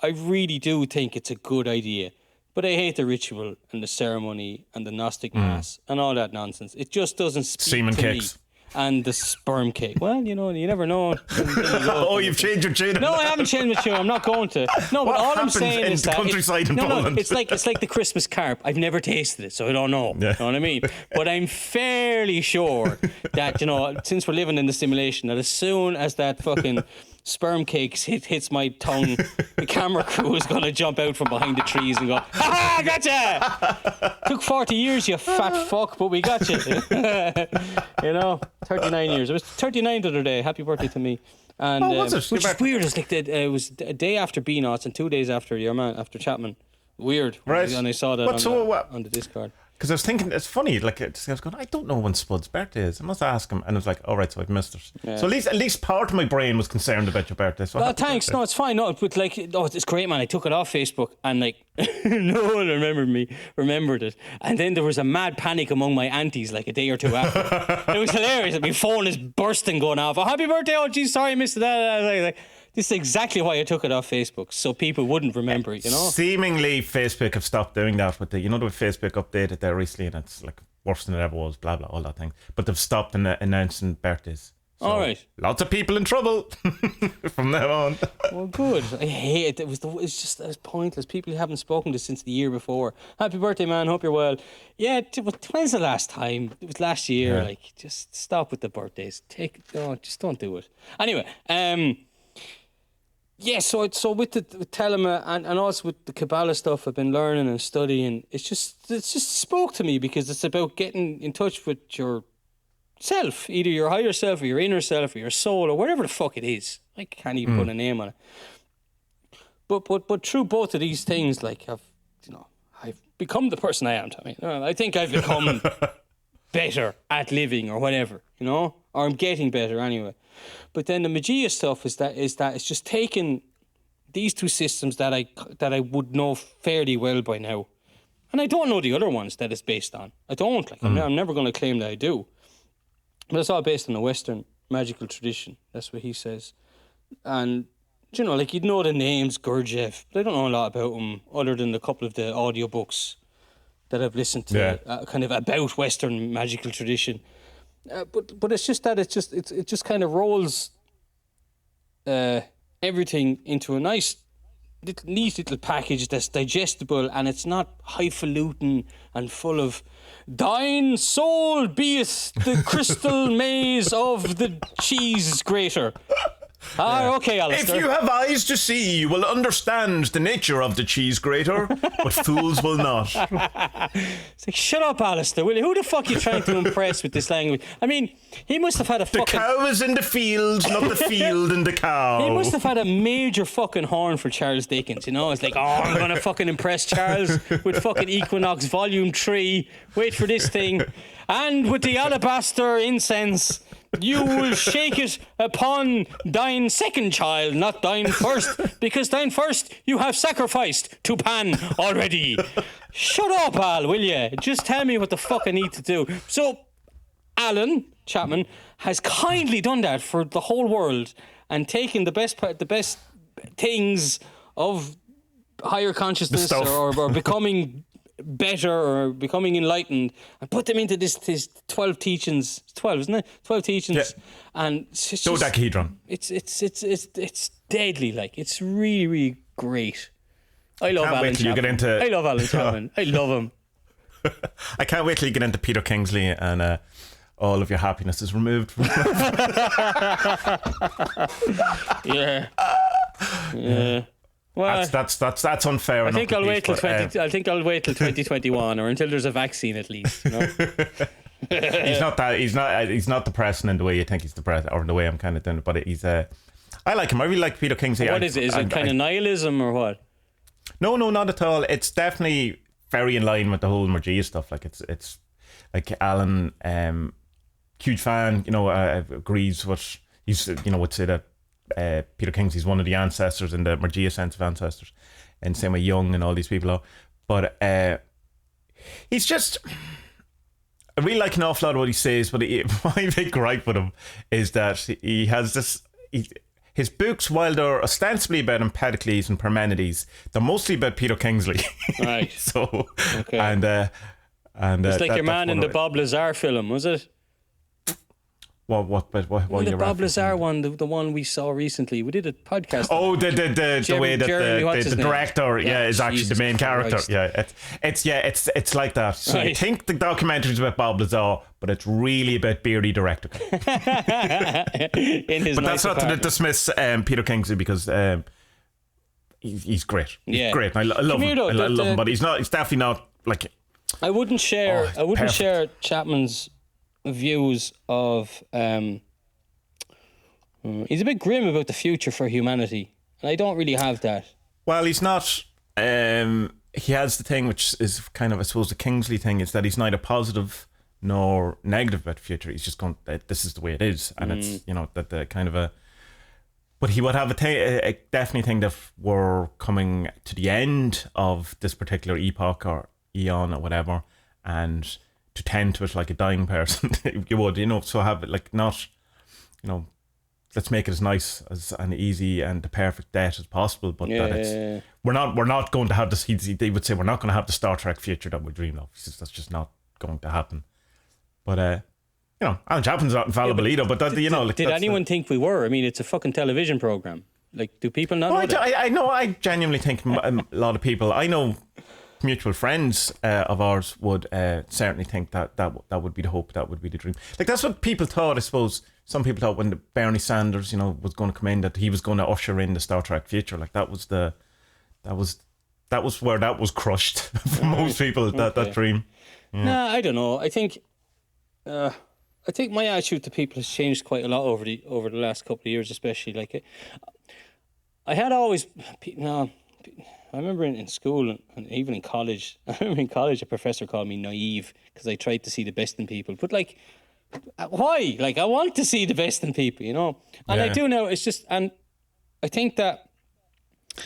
I really do think it's a good idea. But I hate the ritual and the ceremony and the Gnostic Mass and all that nonsense. It just doesn't speak Semen to cakes. me. And the sperm cake. Well, you never know. Oh, you've changed your tune. No, I haven't changed my tune. I'm not going to. No, but all I'm saying is that countryside in Poland? it's like the Christmas carp. I've never tasted it, so I don't know. Yeah. You know what I mean? But I'm fairly sure that, since we're living in the simulation, that as soon as that fucking sperm cake hits my tongue, the camera crew is going to jump out from behind the trees and go, ha, gotcha! Took 40 years, you fat fuck, but we got you. 39 years. It was 39 the other day. Happy birthday to me. And was it? which is weird. It's like it was a day after B-Knots and 2 days after your man, after Chapman. Weird. Right. And I saw that on the Discord. Because I was thinking, it's funny, like, I was going, I don't know when Spud's birthday is. I must ask him. And I was like, all right, so I've missed it. Yeah. So at least part of my brain was concerned about your birthday. So thanks. No, it's fine. No, but it's great, man. I took it off Facebook and no one remembered it. And then there was a mad panic among my aunties like a day or two after. It was hilarious. My phone is bursting going off. Oh, happy birthday. Oh, geez, sorry I missed that. I was like, this is exactly why I took it off Facebook, so people wouldn't remember it, Seemingly, Facebook have stopped doing that with the Facebook updated there recently, and it's like worse than it ever was, blah, blah, all that thing. But they've stopped announcing birthdays. So all right. Lots of people in trouble from now on. Well, good. I hate it. It's just pointless. People who haven't spoken to since the year before. Happy birthday, man. Hope you're well. Yeah, when's the last time? It was last year. Yeah. Just stop with the birthdays. Just don't do it. Anyway, yeah, so with Telema and also with the Kabbalah stuff I've been learning and studying, it's just spoke to me because it's about getting in touch with yourself, either your higher self or your inner self or your soul or whatever the fuck it is. I can't even put a name on it. But through both of these things, I've become the person I am, Tommie. I think I've become better at living or whatever, or I'm getting better anyway. But then the Magia stuff is that it's just taking these two systems that I would know fairly well by now. And I don't know the other ones that it's based on. I don't. Like, I'm never going to claim that I do. But it's all based on a Western magical tradition. That's what he says. And, you know, like, you'd know the names, Gurdjieff, but I don't know a lot about him other than a couple of the audiobooks that I've listened to, kind of about Western magical tradition. But it's just that it just kind of rolls everything into a nice, neat little package that's digestible, and it's not highfalutin and full of "Thine soul beeth the crystal maze of the cheese grater." Okay, Alistair. If you have eyes to see, you will understand the nature of the cheese grater, but fools will not. It's like, shut up, Alistair, will you? Who the fuck are you trying to impress with this language? I mean, he must have had a fucking... The cow is in the field, not the field in the cow. He must have had a major fucking horn for Charles Dickens, you know? It's like, I'm going to fucking impress Charles with fucking Equinox Volume 3. Wait for this thing. And with the alabaster incense... You will shake it upon thine second child, not thine first, because thine first you have sacrificed to Pan already. Shut up, Al, will you? Just tell me what the fuck I need to do. So, Alan Chapman has kindly done that for the whole world and taken the best things of higher consciousness or becoming better or becoming enlightened and put them into this 12 teachings. 12, isn't it? 12 teachings. Yeah. And it's just, dodecahedron. It's deadly. Like, it's really, really great. I love Alan Chapman. I love Alan Chapman. I love him. I can't wait till you get into Peter Kingsley and all of your happiness is removed from Yeah. Well, that's unfair. I think I'll wait till 2021 or until there's a vaccine at least. You know? He's not depressing in the way you think he's depressed, or in the way I'm kind of doing it. But he's I like him. I really like Peter Kingsley. What is it? Is it kind of nihilism or what? No, not at all. It's definitely very in line with the whole Magia stuff. Like it's like Alan, huge fan. You know, agrees what he's. You know, would say that. Peter Kingsley's one of the ancestors in the Magia sense of ancestors, and same with Jung and all these people are. But he's just, I really like an awful lot of what he says, but my big gripe with him is that he has this, his books, while they're ostensibly about Empedocles and Parmenides, they're mostly about Peter Kingsley. Right. So, okay. And it's like your man in the Bob Lazar film, was it? What the Bob Lazar one, the one we saw recently. We did a podcast. Oh, the way that the director, is actually the main character. Christ. Yeah, it's like that. So right. You think the documentary's about Bob Lazar, but it's really about beardy director. In his, but nice that's not to dismiss Peter Kingsley, because he's great. He's great. I love him. I love him, but he's not. He's definitely not like. I wouldn't share. I wouldn't share Chapman's views of he's a bit grim about the future for humanity, and I don't really have that. Well, he's not. He has the thing which is kind of, I suppose, the Kingsley thing, is that he's neither positive nor negative about the future. He's just going, this is the way it is, and it's, you know, that the kind of a. But he would have a definitely think that we're coming to the end of this particular epoch or eon or whatever, and to tend to it like a dying person. You would, you know, so have it like not, you know, let's make it as nice as and easy and the perfect death as possible, but that it's we're not going to have this. They would say we're not going to have the Star Trek future that we dream of. That's just not going to happen. But you know, Alan Chapman's not infallible either. But that, you know, like, did anyone think we were? I mean, it's a fucking television program. Like, do people not know that? I know. I genuinely think a lot of people. I know mutual friends of ours would certainly think that would be the hope, that would be the dream. Like, that's what people thought, I suppose. Some people thought when Bernie Sanders, you know, was going to come in, that he was going to usher in the Star Trek future. Like, that was where that was crushed for most people. That dream. Yeah. No, I don't know. I think my attitude to people has changed quite a lot over the last couple of years, especially. Like, I had always I remember in school and even in college. I remember in college a professor called me naive because I tried to see the best in people. But like, why? Like, I want to see the best in people, you know. And I do now. It's just, and I think that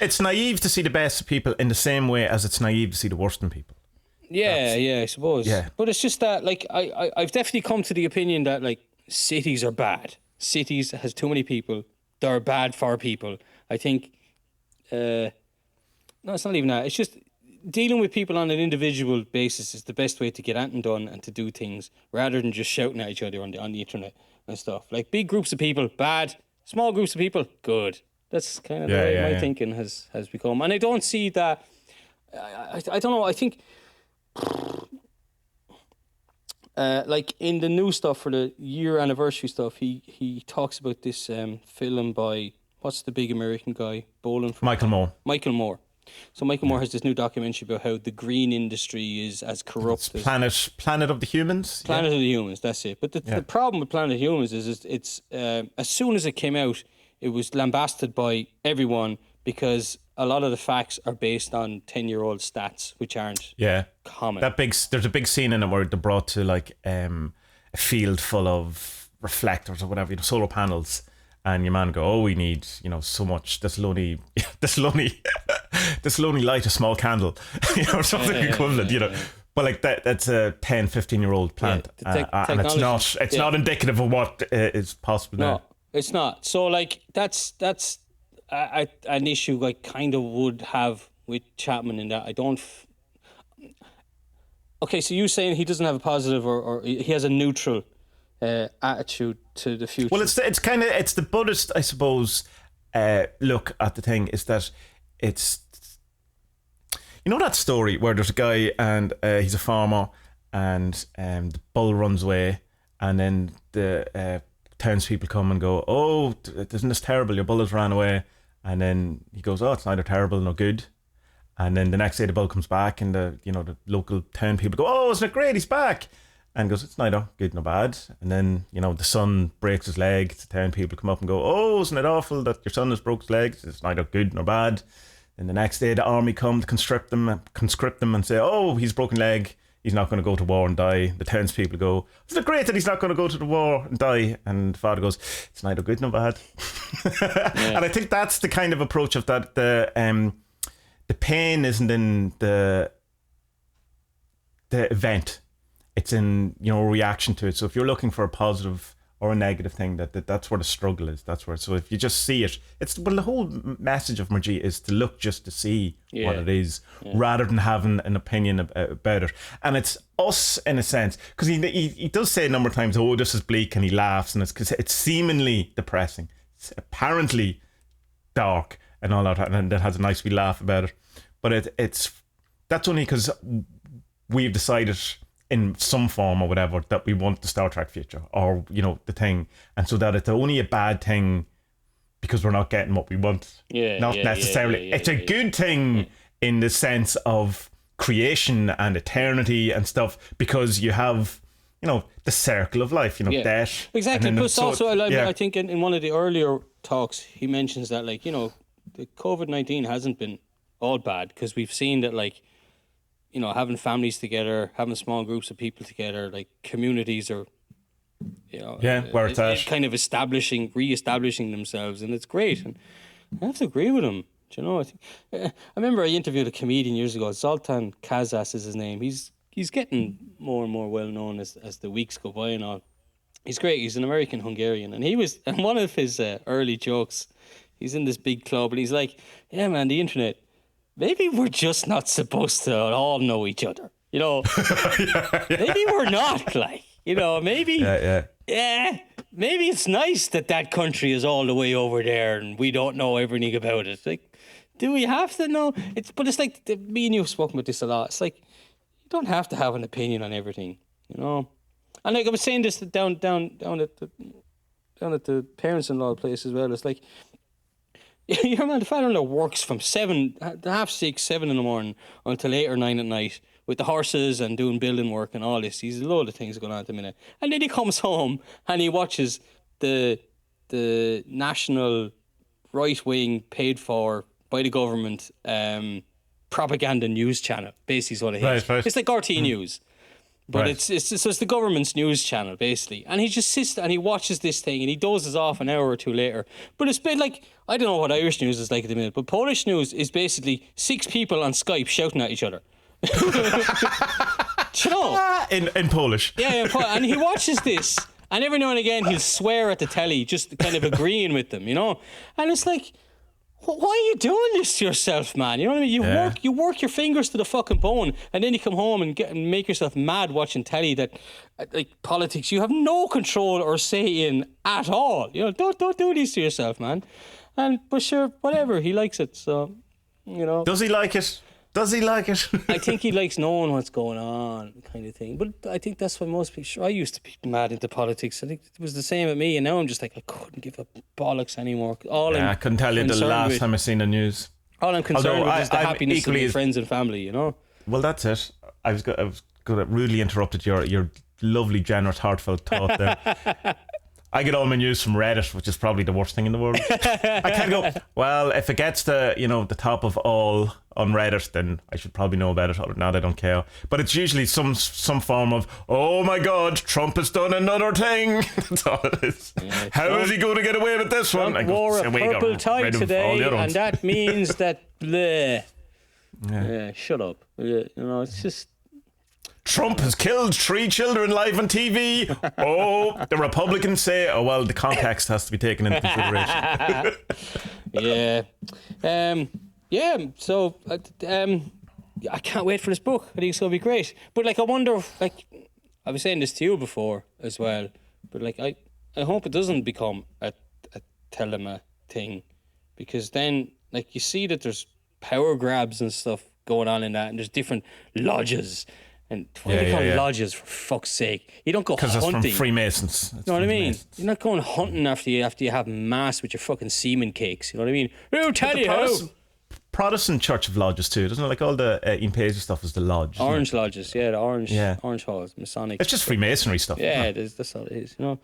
it's naive to see the best of people in the same way as it's naive to see the worst in people. I suppose. Yeah. But it's just that, like, I've definitely come to the opinion that, like, cities are bad. Cities has too many people. They're bad for people. I think, no, it's not even that. It's just dealing with people on an individual basis is the best way to get anything done and to do things, rather than just shouting at each other on the internet and stuff. Like, big groups of people, bad. Small groups of people, good. That's kind of the way my thinking has become. And I don't see that. I don't know. I think, like in the new stuff for the year anniversary stuff, he talks about this film by, what's the big American guy bowling from? Michael Moore. So Michael Moore has this new documentary about how the green industry is as corrupt as Planet of the Humans. Planet of the Humans. That's it. But the problem with Planet of the Humans is it's as soon as it came out, it was lambasted by everyone because a lot of the facts are based on 10-year-old stats, which aren't common. There's a big scene in it where they're brought to like a field full of reflectors or whatever, solar panels, and your man go, oh, we need so much. This will only light a small candle, or something equivalent, But like that's a 10, 15-year-old plant, and it's not indicative of what is possible now. It's not. So like that's an issue I kind of would have with Chapman in that I don't. Okay, so you're saying he doesn't have a positive or he has a neutral attitude to the future. Well, it's the Buddhist, I suppose. Look at the thing is that it's, that story where there's a guy and he's a farmer and the bull runs away and then the townspeople come and go, oh, isn't this terrible? Your bull has ran away. And then he goes, oh, it's neither terrible nor good. And then the next day the bull comes back and the local town people go, oh, isn't it great? He's back. And goes, it's neither good nor bad. And then, the son breaks his leg. The town people come up and go, oh, isn't it awful that your son has broke his leg? It's neither good nor bad. And the next day the army come to conscript them and say, oh, he's broken leg. He's not going to go to war and die. The townspeople go, isn't it great that he's not going to go to the war and die? And the father goes, it's neither good nor bad. And I think that's the kind of approach of that. The pain isn't in the event. It's in, reaction to it. So if you're looking for a positive or a negative thing, that's where the struggle is. That's where. So if you just see it, the whole message of Magia is to look just to see what it is, rather than having an opinion about it. And it's us in a sense, because he does say a number of times, oh, this is bleak, and he laughs, and it's seemingly depressing. It's apparently dark and all that, and it has a nice wee laugh about it. But that's only because we've decided in some form or whatever that we want the Star Trek future, or the thing, and so that it's only a bad thing because we're not getting what we want. Not necessarily. It's a good thing in the sense of creation and eternity and stuff, because you have the circle of life, death. Exactly. Plus I think in one of the earlier talks he mentions that the COVID-19 hasn't been all bad, because we've seen that having families together, having small groups of people together, like communities are, where it's at. Kind of re-establishing themselves, and it's great. And I have to agree with him. I think I remember I interviewed a comedian years ago. Zoltan Kazas is his name. He's getting more and more well known as the weeks go by and all. He's great. He's an American Hungarian, and one of his early jokes, he's in this big club and he's like, "Yeah, man, the internet. Maybe we're just not supposed to all know each other. Maybe we're not maybe. Maybe it's nice that country is all the way over there and we don't know everything about it. Like, do we have to know? But it's like, me and you have spoken about this a lot. It's like, you don't have to have an opinion on everything, And like I was saying this down at the parents-in-law place as well. It's like, your man, the father-in-law works from 6:30, 7 in the morning until 8 or 9 at night with the horses and doing building work and all this. He's a load of things going on at the minute. And then he comes home and he watches the national right-wing, paid for by the government propaganda news channel. Basically is what it is. Right. It's like RT News. But it's the government's news channel, basically. And he just sits and he watches this thing and he dozes off an hour or two later. But it's been like, I don't know what Irish news is like at the minute, but Polish news is basically 6 people on Skype shouting at each other. Do you know? In Polish. Yeah, and he watches this, and every now and again he'll swear at the telly, just kind of agreeing with them, you know? And it's like, why are you doing this to yourself, man? You know what I mean? You work your fingers to the fucking bone, and then you come home and make yourself mad watching telly that, like, politics you have no control or say in at all. You know, don't do this to yourself, man. But sure, whatever, he likes it, so, you know. Does he like it? Does he like it? I think he likes knowing what's going on, kind of thing. But I think that's why most people... Sure, I used to be mad into politics. I think it was the same with me, and now I'm just like, I couldn't give a bollocks anymore. I couldn't tell you the last time I seen the news. All I'm concerned with is the happiness of my friends and family, you know? Well, that's it. I was going to rudely interrupted your lovely, generous, heartfelt thought there. I get all my news from Reddit, which is probably the worst thing in the world. I can't go, well, if it gets to, the top of all on Reddit, then I should probably know about it. Other than that, I don't care. But it's usually some form of, oh my God, Trump has done another thing. That's all it is. Yeah, how is he going to get away with this one? Trump wore a purple tie today, and that means that, bleh. Yeah, shut up. It's just... Trump has killed 3 children live on TV. Oh, the Republicans say, oh, well, the context has to be taken into consideration. So I can't wait for this book. I think it's going to be great. But, like, I wonder, like, I was saying this to you before as well, but, like, I hope it doesn't become a Telema thing, because then, like, you see that there's power grabs and stuff going on in that, and there's different lodges. And what do they call lodges, for fuck's sake? You don't go hunting. Because it's from Freemasons. You know what I mean? You're not going hunting after you have mass with your fucking semen cakes. You know what I mean? Who'll tell you how? Protestant Church of Lodges too, doesn't it? Like all the Ian Paisley stuff is the lodge. Orange lodges, the orange halls, Masonic. It's just Freemasonry stuff. Yeah, that's all it is, you know.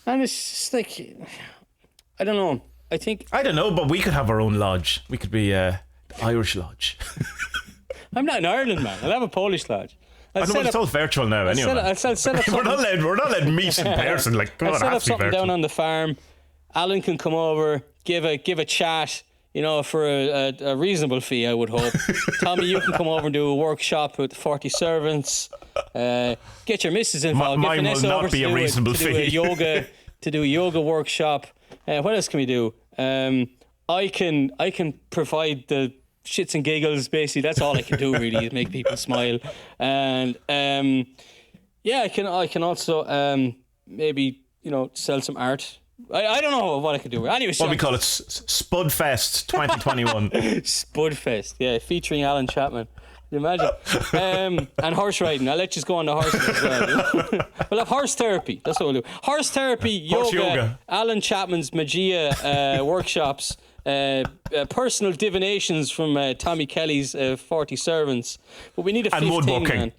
And it's just like, I don't know. I don't know, but we could have our own lodge. We could be the Irish lodge. I'm not in Ireland, man. I'll have a Polish lodge. I know it's all virtual now. Anyway, we're not allowed meet in person. Like, come on, set up something down on the farm. Alan can come over, give a chat. For a reasonable fee, I would hope. Tommie, you can come over and do a workshop with 40 servants. Get your missus involved. Mine will not be a reasonable fee. To do a yoga workshop. What else can we do? I can provide the shits and giggles, basically. That's all I can do, really, is make people smile. And I can also maybe sell some art. I don't know what I could do. Anyway, what we call it, Spud Fest 2021. Spud Fest, yeah, featuring Alan Chapman. Can you imagine? And horse riding. I'll let you go on the horses as well. We'll have horse therapy. That's what we'll do. Horse therapy, yoga. Alan Chapman's Magia workshops. Personal divinations from Tommy Kelly's 40 servants. But we need a 15, woodworking. Man.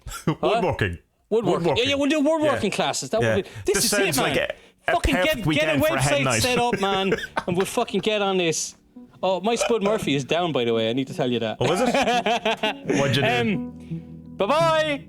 Woodworking. Yeah, we'll do woodworking classes. That would be, this is it, man. Like fucking get a website set up, man, and we'll fucking get on this. Oh, my Spud Murphy is down, by the way. I need to tell you that. Oh, is it? What'd you do? Bye-bye.